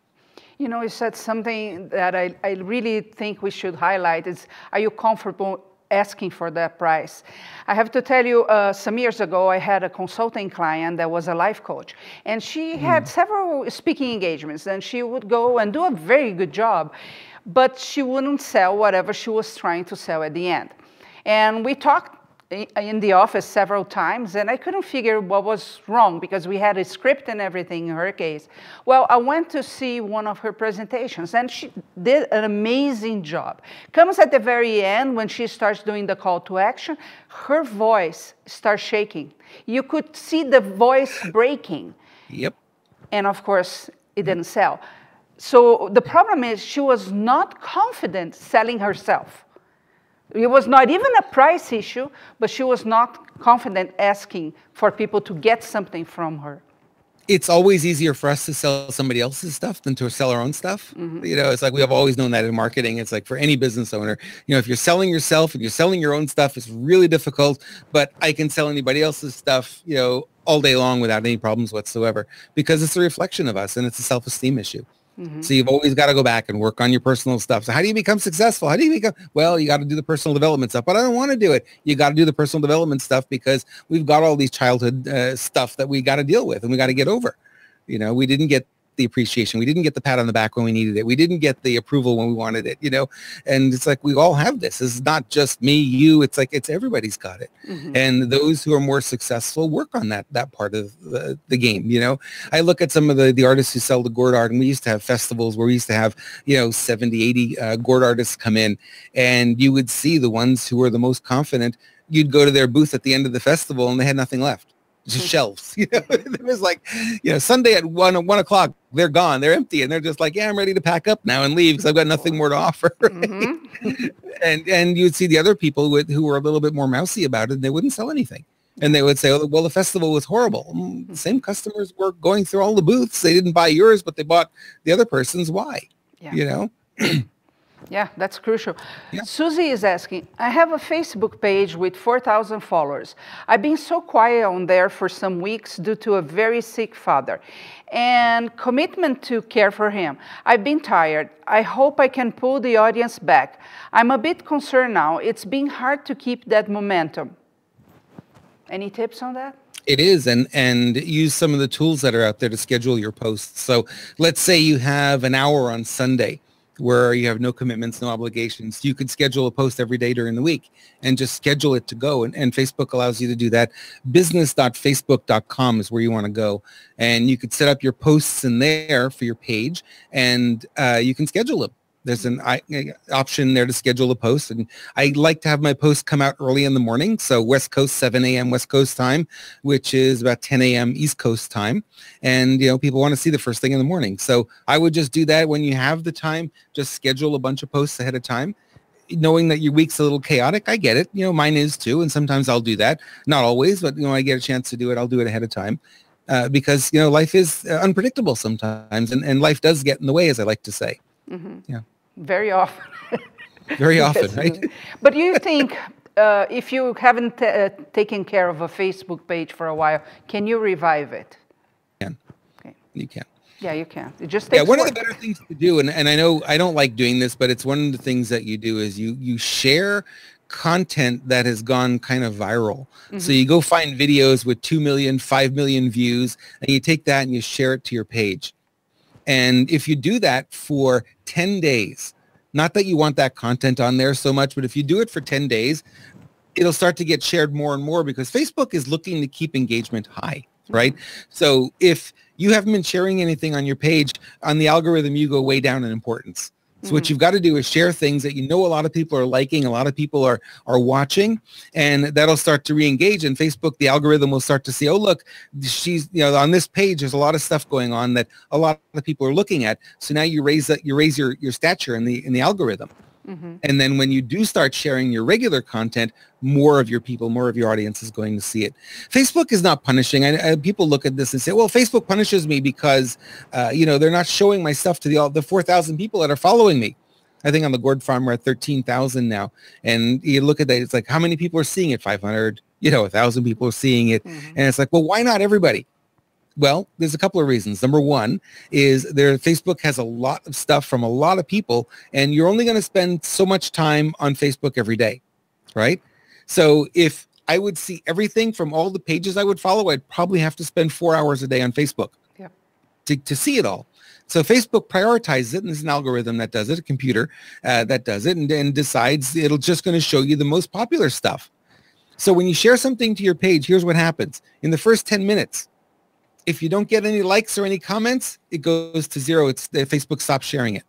You said something that I really think we should highlight is, are you comfortable asking for that price? I have to tell you, some years ago, I had a consulting client that was a life coach, and she had several speaking engagements, and she would go and do a very good job, but she wouldn't sell whatever she was trying to sell at the end. And we talked in the office several times, and I couldn't figure what was wrong because we had a script and everything in her case. Well, I went to see one of her presentations, and she did an amazing job. Comes at the very end when she starts doing the call to action, her voice starts shaking. You could see the voice breaking. Yep. And of course, it didn't sell. So the problem is she was not confident selling herself. It was not even a price issue, but she was not confident asking for people to get something from her. It's always easier for us to sell somebody else's stuff than to sell our own stuff. Mm-hmm. It's like we have always known that in marketing. It's like for any business owner, if you're selling yourself and you're selling your own stuff, it's really difficult, but I can sell anybody else's stuff, all day long without any problems whatsoever because it's a reflection of us and it's a self-esteem issue. Mm-hmm. So you've always got to go back and work on your personal stuff. So how do you become successful? Well, you got to do the personal development stuff, but I don't want to do it. You got to do the personal development stuff because we've got all these childhood stuff that we got to deal with and we got to get over. We didn't get the appreciation. We didn't get the pat on the back when we needed it. We didn't get the approval when we wanted it, and it's like, we all have this. It's not just me, you, it's like, it's everybody's got it. And those who are more successful work on that part of the game. I look at some of the artists who sell the gourd art, and we used to have festivals where we used to have, 70, 80 gourd artists come in, and you would see the ones who were the most confident. You'd go to their booth at the end of the festival and they had nothing left. Just shelves. It was like, Sunday at 1 o'clock, they're gone, they're empty, and they're just like, yeah, I'm ready to pack up now and leave because I've got nothing more to offer. Right? And you'd see the other people who were a little bit more mousy about it, and they wouldn't sell anything. And they would say, oh, well, the festival was horrible. The same customers were going through all the booths. They didn't buy yours, but they bought the other person's. Why? Yeah. Yeah, that's crucial. Yeah. Susie is asking, I have a Facebook page with 4,000 followers. I've been so quiet on there for some weeks due to a very sick father and commitment to care for him. I've been tired. I hope I can pull the audience back. I'm a bit concerned now. It's been hard to keep that momentum. Any tips on that? It is, and use some of the tools that are out there to schedule your posts. So let's say you have an hour on Sunday where you have no commitments, no obligations. You could schedule a post every day during the week and just schedule it to go. And Facebook allows you to do that. Business.facebook.com is where you want to go. And you could set up your posts in there for your page, and you can schedule them. There's an option there to schedule a post. And I like to have my posts come out early in the morning. So West Coast, 7 a.m. West Coast time, which is about 10 a.m. East Coast time. And, people want to see the first thing in the morning. So I would just do that when you have the time. Just schedule a bunch of posts ahead of time, knowing that your week's a little chaotic. I get it. Mine is too. And sometimes I'll do that. Not always, but, I get a chance to do it. I'll do it ahead of time. Because, life is unpredictable sometimes. And life does get in the way, as I like to say. Yeah. Very often. Very often, right? But you think if you haven't taken care of a Facebook page for a while, can you revive it? You can. Okay. You can. Yeah, you can. It just takes one of the better things to do, and I know I don't like doing this, but it's one of the things that you do is you share content that has gone kind of viral. So you go find videos with 2 million, 5 million views, and you take that and you share it to your page. And if you do that for 10 days, not that you want that content on there so much, but if you do it for 10 days, it'll start to get shared more and more because Facebook is looking to keep engagement high, right? So if you haven't been sharing anything on your page, on the algorithm, you go way down in importance. So what you've got to do is share things that a lot of people are liking, a lot of people are watching, and that'll start to re-engage. And Facebook, the algorithm will start to see, oh, look, she's, on this page, there's a lot of stuff going on that a lot of people are looking at. So now you raise your stature in the algorithm. And then when you do start sharing your regular content, more of your people, more of your audience is going to see it. Facebook is not punishing. People look at this and say, well, Facebook punishes me because, they're not showing my stuff to the 4,000 people that are following me. I think on the gourd farm, we're at 13,000 now. And you look at that, it's like, how many people are seeing it? 500, 1,000 people are seeing it. And it's like, well, why not everybody? Well, there's a couple of reasons. Number one is Facebook has a lot of stuff from a lot of people, and you're only going to spend so much time on Facebook every day, right? So if I would see everything from all the pages I would follow, I'd probably have to spend 4 hours a day on Facebook to see it all. So Facebook prioritizes it, and there's an algorithm that does it, a computer that does it, and decides it'll just going to show you the most popular stuff. So when you share something to your page, here's what happens. In the first 10 minutes, if you don't get any likes or any comments, it goes to zero. Facebook stops sharing it.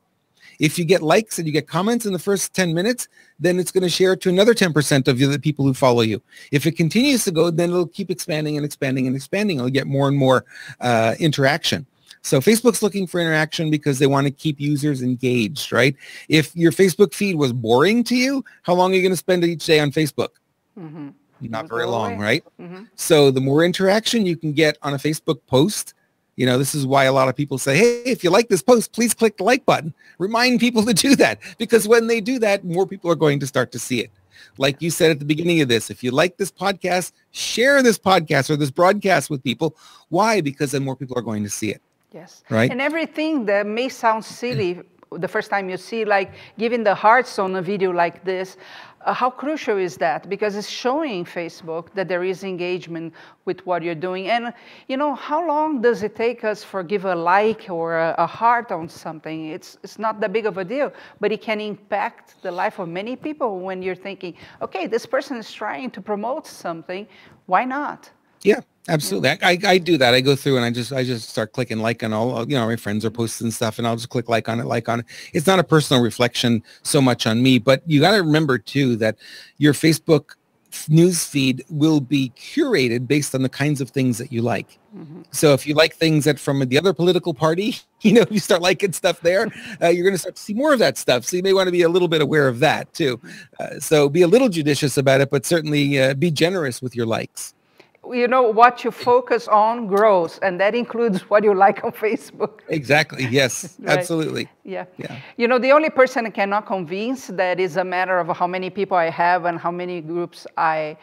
If you get likes and you get comments in the first 10 minutes, then it's going to share it to another 10% of the people who follow you. If it continues to go, then it'll keep expanding and expanding and expanding. It'll get more and more interaction. So Facebook's looking for interaction because they want to keep users engaged, right? If your Facebook feed was boring to you, how long are you going to spend each day on Facebook? Not very long, right? So the more interaction you can get on a Facebook post, this is why a lot of people say, hey, if you like this post, please click the like button. Remind people to do that, because when they do that, more people are going to start to see it. Like you said at the beginning of this, if you like this podcast, share this podcast or this broadcast with people. Why? Because then more people are going to see it. Yes. Right. And everything that may sound silly the first time you see, like giving the hearts on a video like this, how crucial is that? Because it's showing Facebook that there is engagement with what you're doing. And, you know, how long does it take us for give a like or a heart on something? It's not that big of a deal, but it can impact the life of many people when you're thinking, okay, this person is trying to promote something, why not? Yeah, absolutely. I do that. I go through and I just start clicking like on all, you know, my friends are posting stuff and I'll just click like on it, like on it. It's not a personal reflection so much on me, but you got to remember too that your Facebook news feed will be curated based on the kinds of things that you like. Mm-hmm. So if you like things that from the other political party, you know, if you start liking stuff there, you're going to start to see more of that stuff. So you may want to be a little bit aware of that too. So be a little judicious about it, but certainly be generous with your likes. You know, what you focus on grows, and that includes what you like on Facebook. Exactly. Yes, right. Absolutely. Yeah. You know, the only person I cannot convince that is a matter of how many people I have and how many groups I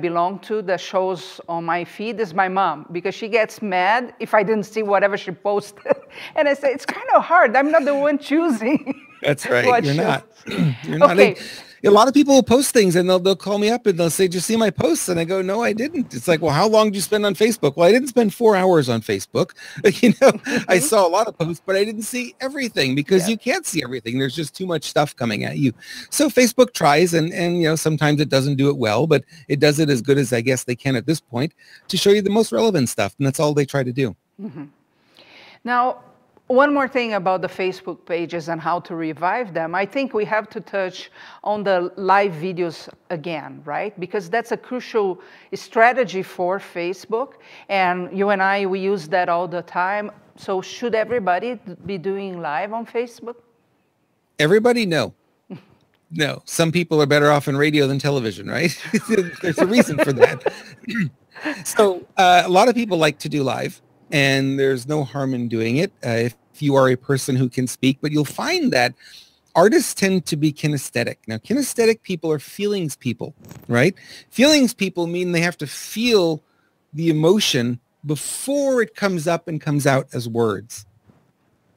belong to that shows on my feed is my mom, because she gets mad if I didn't see whatever she posted. And I say, it's kind of hard. I'm not the one choosing. That's right. You're not. You're not. Okay. A lot of people will post things and they'll call me up and they'll say, did you see my posts? And I go, no, I didn't. It's like, well, how long did you spend on Facebook? Well, I didn't spend 4 hours on Facebook. You know, I saw a lot of posts, but I didn't see everything because you can't see everything. There's just too much stuff coming at you. So Facebook tries and, you know, sometimes it doesn't do it well, but it does it as good as I guess they can at this point to show you the most relevant stuff. And that's all they try to do. Mm-hmm. Now, one more thing about the Facebook pages and how to revive them. I think we have to touch on the live videos again, right? Because that's a crucial strategy for Facebook. And you and I, we use that all the time. So should everybody be doing live on Facebook? Everybody? No. No. Some people are better off in radio than television, right? There's a reason for that. So a lot of people like to do live. And there's no harm in doing it if you are a person who can speak. But you'll find that artists tend to be kinesthetic. Now, kinesthetic people are feelings people, right? Feelings people mean they have to feel the emotion before it comes up and comes out as words.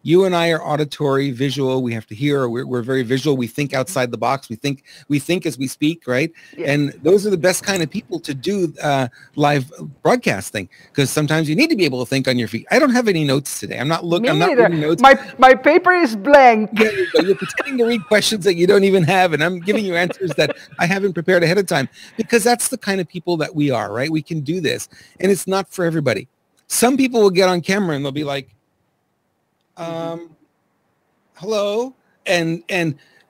You and I are auditory, visual. We have to hear. We're very visual. We think outside the box. We think as we speak, right? Yeah. And those are the best kind of people to do live broadcasting because sometimes you need to be able to think on your feet. I don't have any notes today. I'm not looking. I'm not reading notes. My paper is blank. You're pretending to read questions that you don't even have, and I'm giving you answers that I haven't prepared ahead of time because that's the kind of people that we are, right? We can do this, and it's not for everybody. Some people will get on camera and they'll be like, hello, and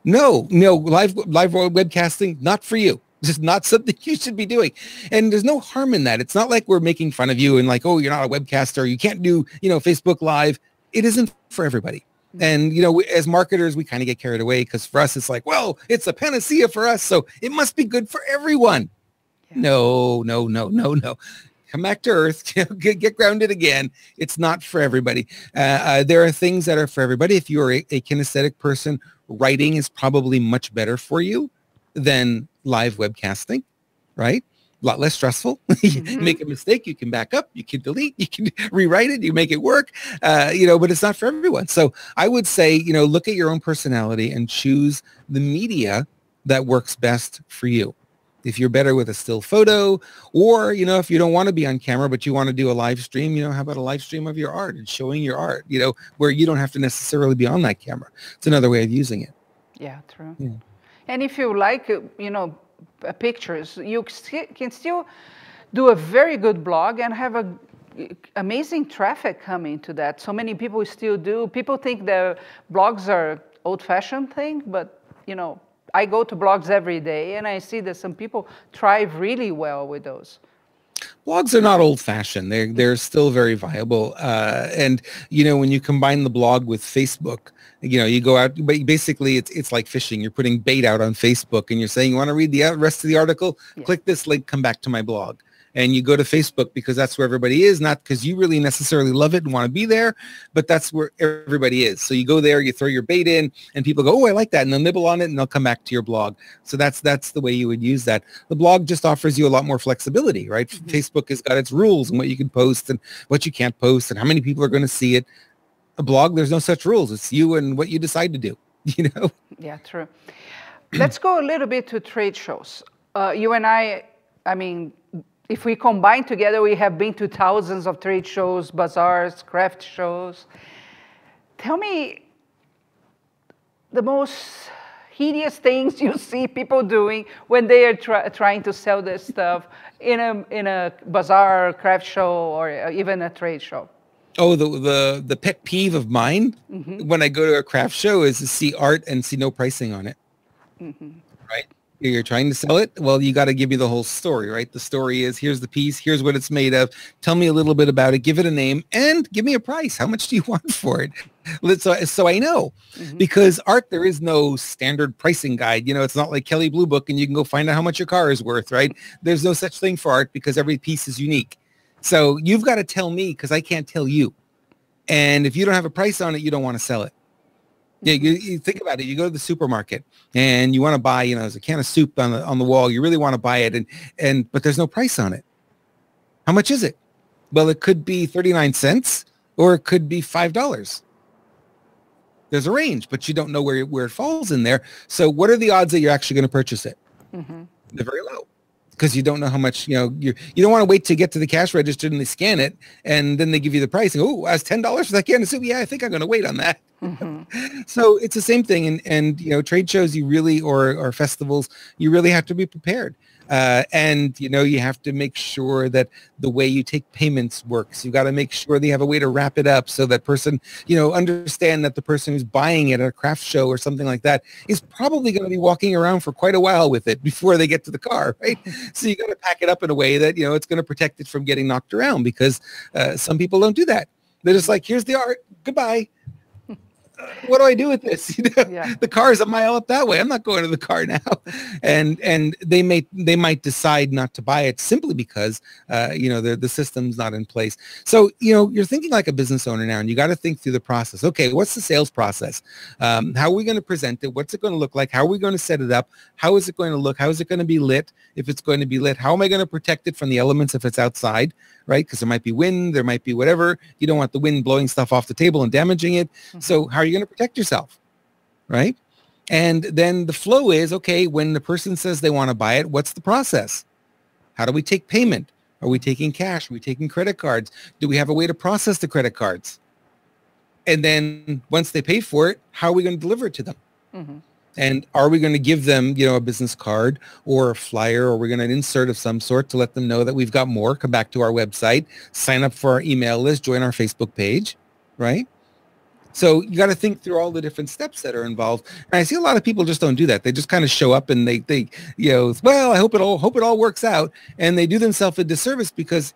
no, live webcasting, not for you. This is not something you should be doing. And there's no harm in that. It's not like we're making fun of you and like, oh, you're not a webcaster. You can't do, Facebook Live. It isn't for everybody. And, as marketers, we kind of get carried away because for us, it's like, well, it's a panacea for us. So it must be good for everyone. Yeah. No. Come back to earth, get grounded again. It's not for everybody. There are things that are for everybody. If you're a kinesthetic person, writing is probably much better for you than live webcasting, right? A lot less stressful. You make a mistake, you can back up, you can delete, you can rewrite it, you make it work, but it's not for everyone. So I would say, look at your own personality and choose the media that works best for you. If you're better with a still photo or, if you don't want to be on camera, but you want to do a live stream, how about a live stream of your art and showing your art, where you don't have to necessarily be on that camera. It's another way of using it. Yeah, true. Yeah. And if you like, pictures, you can still do a very good blog and have amazing traffic coming to that. So many people still do. People think the blogs are old-fashioned thing, but, I go to blogs every day, and I see that some people thrive really well with those. Blogs are not old-fashioned. They're still very viable. And, when you combine the blog with Facebook, you go out, but basically it's like fishing. You're putting bait out on Facebook, and you're saying, you want to read the rest of the article? Yeah. Click this link, come back to my blog. And you go to Facebook because that's where everybody is, not because you really necessarily love it and want to be there, but that's where everybody is. So you go there, you throw your bait in, and people go, oh, I like that, and they'll nibble on it, and they'll come back to your blog. So that's the way you would use that. The blog just offers you a lot more flexibility, right? Mm-hmm. Facebook has got its rules and what you can post and what you can't post and how many people are going to see it. A blog, there's no such rules. It's you and what you decide to do, you know? Yeah, true. Let's go a little bit to trade shows. You and I mean, if we combine together, we have been to thousands of trade shows, bazaars, craft shows. Tell me the most hideous things you see people doing when they are trying to sell this stuff in a bazaar, craft show, or even a trade show. Oh, the pet peeve of mine when I go to a craft show is to see art and see no pricing on it. Right? You're trying to sell it. Well, you got to give me the whole story, right? The story is, here's the piece, here's what it's made of. Tell me a little bit about it, give it a name, and give me a price. How much do you want for it? So I know, because art, there is no standard pricing guide. You know, it's not like Kelley Blue Book and you can go find out how much your car is worth, right? There's no such thing for art because every piece is unique. So you've got to tell me because I can't tell you. And if you don't have a price on it, you don't want to sell it. Yeah, you think about it. You go to the supermarket and you want to buy, you know, there's a can of soup on the wall. You really want to buy it, but there's no price on it. How much is it? Well, it could be 39 cents or it could be $5. There's a range, but you don't know where it falls in there. So what are the odds that you're actually going to purchase it? They're very low. Because you don't know how much, you know, you don't want to wait to get to the cash register and they scan it and then they give you the price. And, oh, that's $10 for that can of soup. Yeah, I think I'm going to wait on that. So it's the same thing. And you know, trade shows, you really, or festivals, you really have to be prepared. And, you know, you have to make sure that the way you take payments works. You got to make sure that you have a way to wrap it up so that person, you know, understand that the person who's buying it at a craft show or something like that is probably going to be walking around for quite a while with it before they get to the car, right? So you got to pack it up in a way that, you know, it's going to protect it from getting knocked around because some people don't do that. They're just like, here's the art, goodbye. What do I do with this? You know, the car is a mile up that way. I'm not going to the car now. And they might decide not to buy it simply because you know, the system's not in place. So, you know, you're thinking like a business owner now, and you got to think through the process. Okay, what's the sales process? How are we going to present it? What's it going to look like? How are we going to set it up? How is it going to look? How is it going to be lit? If it's going to be lit, how am I going to protect it from the elements if it's outside? Right? Because there might be wind, there might be whatever. You don't want the wind blowing stuff off the table and damaging it. So how are you going to protect yourself? Right? And then the flow is, okay, when the person says they want to buy it, what's the process? How do we take payment? Are we taking cash? Are we taking credit cards? Do we have a way to process the credit cards? And then once they pay for it, how are we going to deliver it to them? And are we going to give them, you know, a business card or a flyer, or we're going to insert of some sort to let them know that we've got more? Come back to our website, sign up for our email list, join our Facebook page, right? So you got to think through all the different steps that are involved. And I see a lot of people just don't do that. They just kind of show up and they you know, well, I hope it all works out, and they do themselves a disservice because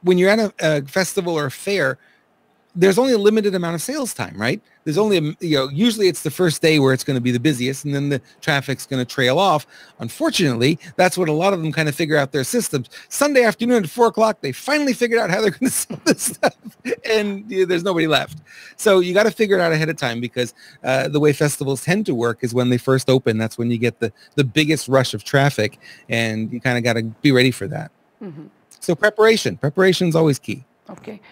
when you're at a festival or a fair, there's only a limited amount of sales time, right? There's only, you know, usually it's the first day where it's going to be the busiest and then the traffic's going to trail off. Unfortunately, that's what a lot of them kind of figure out their systems. Sunday afternoon at 4 o'clock, they finally figured out how they're going to sell this stuff and there's nobody left. So you got to figure it out ahead of time because the way festivals tend to work is when they first open, that's when you get the biggest rush of traffic, and you kind of got to be ready for that. So preparation is always key. Okay.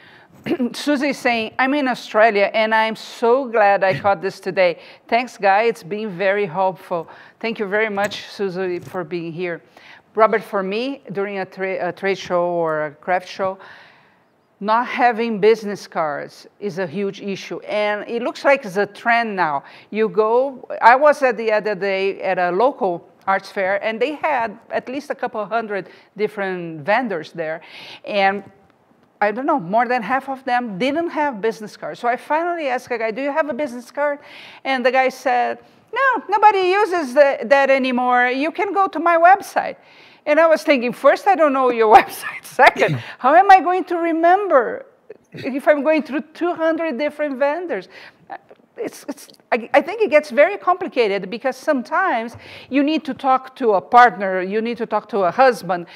Susie is saying, I'm in Australia and I'm so glad I caught this today. Thanks, Guy. It's been very helpful. Thank you very much, Susie, for being here. Robert, for me, during a trade show or a craft show, not having business cards is a huge issue. And it looks like it's a trend now. You go, I was at the other day at a local arts fair, and they had at least a couple hundred different vendors there. And I don't know, more than half of them didn't have business cards. So I finally asked a guy, do you have a business card? And the guy said, no, nobody uses that anymore. You can go to my website. And I was thinking, first, I don't know your website. Second, how am I going to remember if I'm going through 200 different vendors? I think it gets very complicated because sometimes you need to talk to a partner, you need to talk to a husband,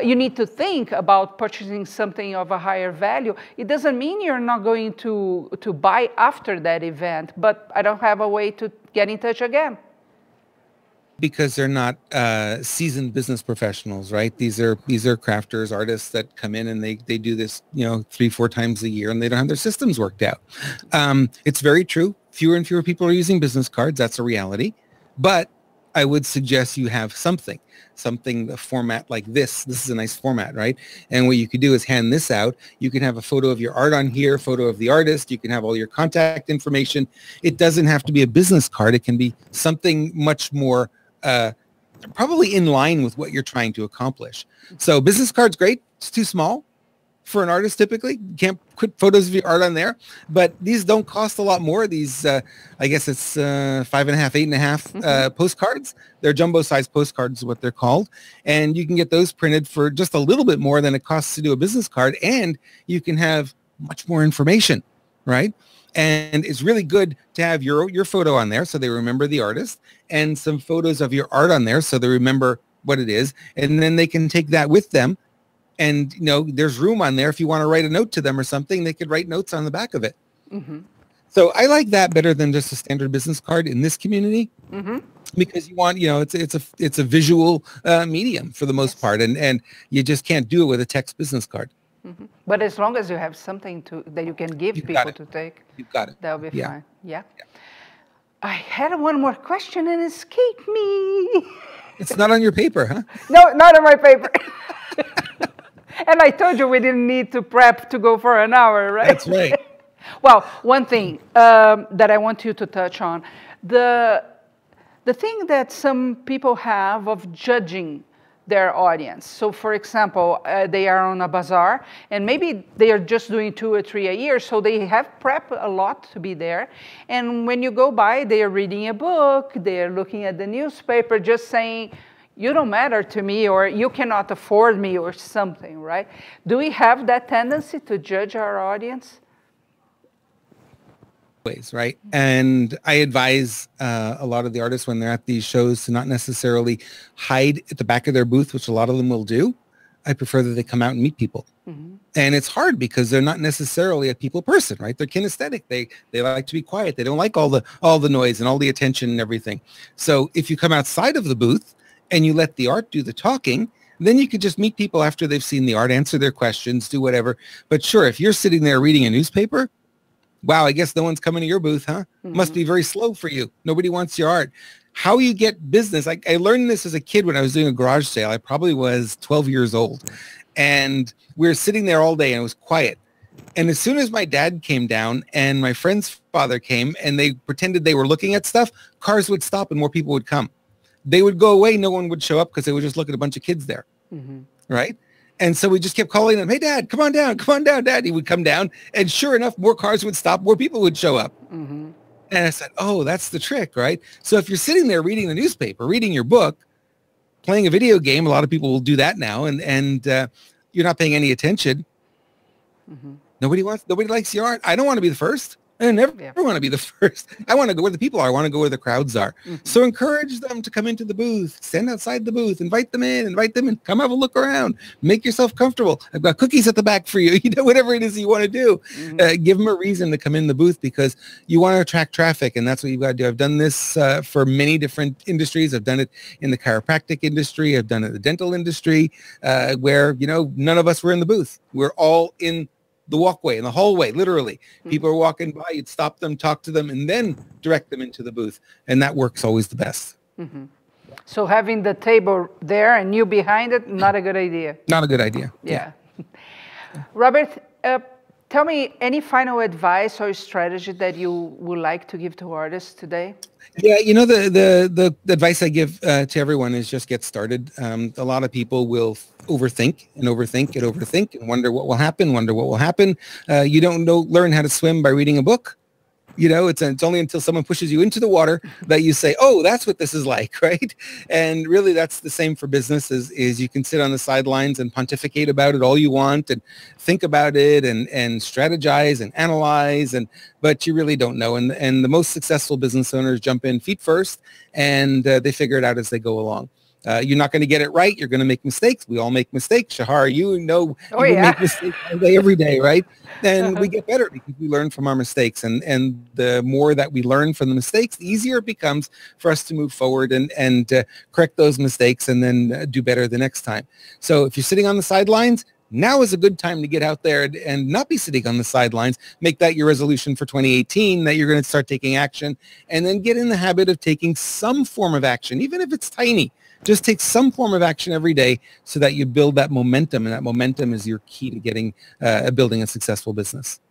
you need to think about purchasing something of a higher value. It doesn't mean you're not going to buy after that event, but I don't have a way to get in touch again. because they're not seasoned business professionals, right? These are crafters, artists that come in and they do this, 3-4 times a year, and they don't have their systems worked out. It's very true. Fewer and fewer people are using business cards. That's a reality. But I would suggest you have something, a format like this. This is a nice format, right? And what you could do is hand this out. You can have a photo of your art on here, photo of the artist. You can have all your contact information. It doesn't have to be a business card. It can be something much more probably in line with what you're trying to accomplish. So business card's great. It's too small for an artist typically. You can't put photos of your art on there, but these don't cost a lot more. These, I guess it's 5.5, 8.5 postcards. They're jumbo size postcards is what they're called. And you can get those printed for just a little bit more than it costs to do a business card. And you can have much more information, right? And it's really good to have your photo on there so they remember the artist, and some photos of your art on there so they remember what it is. And then they can take that with them. And, there's room on there. If you want to write a note to them or something, they could write notes on the back of it. So I like that better than just a standard business card in this community, because you want, it's a visual medium for the most part. And you just can't do it with a text business card. But as long as you have something that you can give people to take, you've got it. That'll be fine. Yeah. I had one more question and it escaped me. It's not on your paper, huh? No, not on my paper. And I told you we didn't need to prep to go for an hour, right? That's right. Well, one thing that I want you to touch on, the thing that some people have of judging their audience. So, for example, they are on a bazaar, and maybe they are just doing 2 or 3 a year, so they have prep a lot to be there. And when you go by, they are reading a book, they are looking at the newspaper, just saying, you don't matter to me, or you cannot afford me, or something, right? Do we have that tendency to judge our audience? Ways, right? And I advise a lot of the artists when they're at these shows to not necessarily hide at the back of their booth, which a lot of them will do. I prefer that they come out and meet people. And it's hard because they're not necessarily a people person, right? They're kinesthetic. They like to be quiet. They don't like all the noise and all the attention and everything. So if you come outside of the booth and you let the art do the talking, then you could just meet people after they've seen the art, answer their questions, do whatever. But sure, if you're sitting there reading a newspaper, wow, I guess no one's coming to your booth, huh? Must be very slow for you. Nobody wants your art. How you get business, I learned this as a kid when I was doing a garage sale. I probably was 12 years old. And we were sitting there all day and it was quiet. And as soon as my dad came down and my friend's father came and they pretended they were looking at stuff, cars would stop and more people would come. They would go away. No one would show up because they would just look at a bunch of kids there, right? And so we just kept calling him, hey, Dad, come on down, Dad. He would come down. And sure enough, more cars would stop, more people would show up. And I said, oh, that's the trick, right? So if you're sitting there reading the newspaper, reading your book, playing a video game, a lot of people will do that now, and you're not paying any attention. Nobody likes your art. I don't want to be the first. I never want to be the first. I want to go where the people are. I want to go where the crowds are. So encourage them to come into the booth, stand outside the booth, invite them in, come have a look around, make yourself comfortable. I've got cookies at the back for you. Whatever it is you want to do. Give them a reason to come in the booth because you want to attract traffic, and that's what you've got to do. I've done this for many different industries. I've done it in the chiropractic industry. I've done it in the dental industry where, none of us were in the booth. We're all in the walkway, in the hallway, literally. People are walking by, you'd stop them, talk to them, and then direct them into the booth. And that works always the best. So having the table there and you behind it, not a good idea. Not a good idea. Yeah. Robert, tell me any final advice or strategy that you would like to give to artists today? Yeah, the advice I give to everyone is just get started. A lot of people will overthink and wonder what will happen. You don't learn how to swim by reading a book. It's only until someone pushes you into the water that you say, oh, that's what this is like, right? And really that's the same for business is you can sit on the sidelines and pontificate about it all you want and think about it and strategize and analyze, but you really don't know. And the most successful business owners jump in feet first and they figure it out as they go along. You're not going to get it right. You're going to make mistakes. We all make mistakes. Shahar, you know, Oh, we yeah. make mistakes all day, every day, right? And we get better because we learn from our mistakes. And the more that we learn from the mistakes, the easier it becomes for us to move forward and correct those mistakes and then do better the next time. So if you're sitting on the sidelines, now is a good time to get out there and not be sitting on the sidelines. Make that your resolution for 2018, that you're going to start taking action, and then get in the habit of taking some form of action, even if it's tiny. Just take some form of action every day so that you build that momentum, and that momentum is your key to getting building a successful business.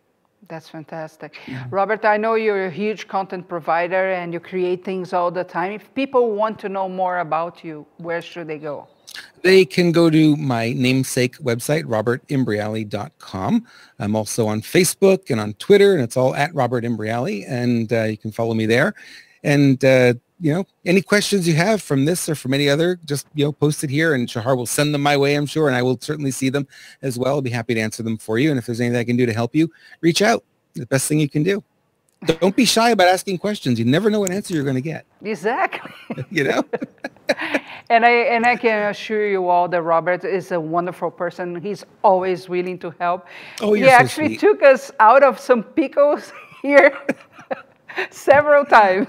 That's fantastic. Robert, I know you're a huge content provider and you create things all the time. If people want to know more about you, where should they go? They can go to my namesake website, robertimbriale.com. I'm also on Facebook and on Twitter, and it's all at Robert Imbriale, and you can follow me there. And, you know, any questions you have from this or from any other, just, you know, post it here, and Shahar will send them my way, I'm sure, and I will certainly see them as well. I'll be happy to answer them for you. And if there's anything I can do to help you, reach out. The best thing you can do. Don't be shy about asking questions. You never know what answer you're going to get. Exactly. You know? And I can assure you all that Robert is a wonderful person. He's always willing to help. Oh, you're he so actually sweet. took us out of some pickles here several times.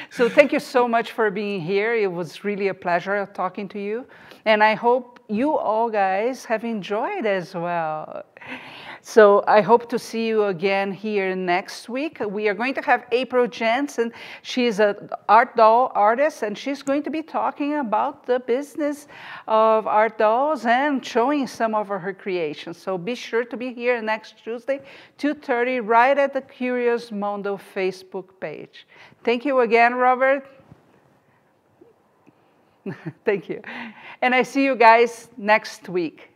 So thank you so much for being here. It was really a pleasure talking to you. And I hope you all guys have enjoyed as well. So I hope to see you again here next week. We are going to have April Jensen. She's an art doll artist, and she's going to be talking about the business of art dolls and showing some of her creations. So be sure to be here next Tuesday, 2:30, right at the Curious Mondo Facebook page. Thank you again, Robert. Thank you. And I see you guys next week.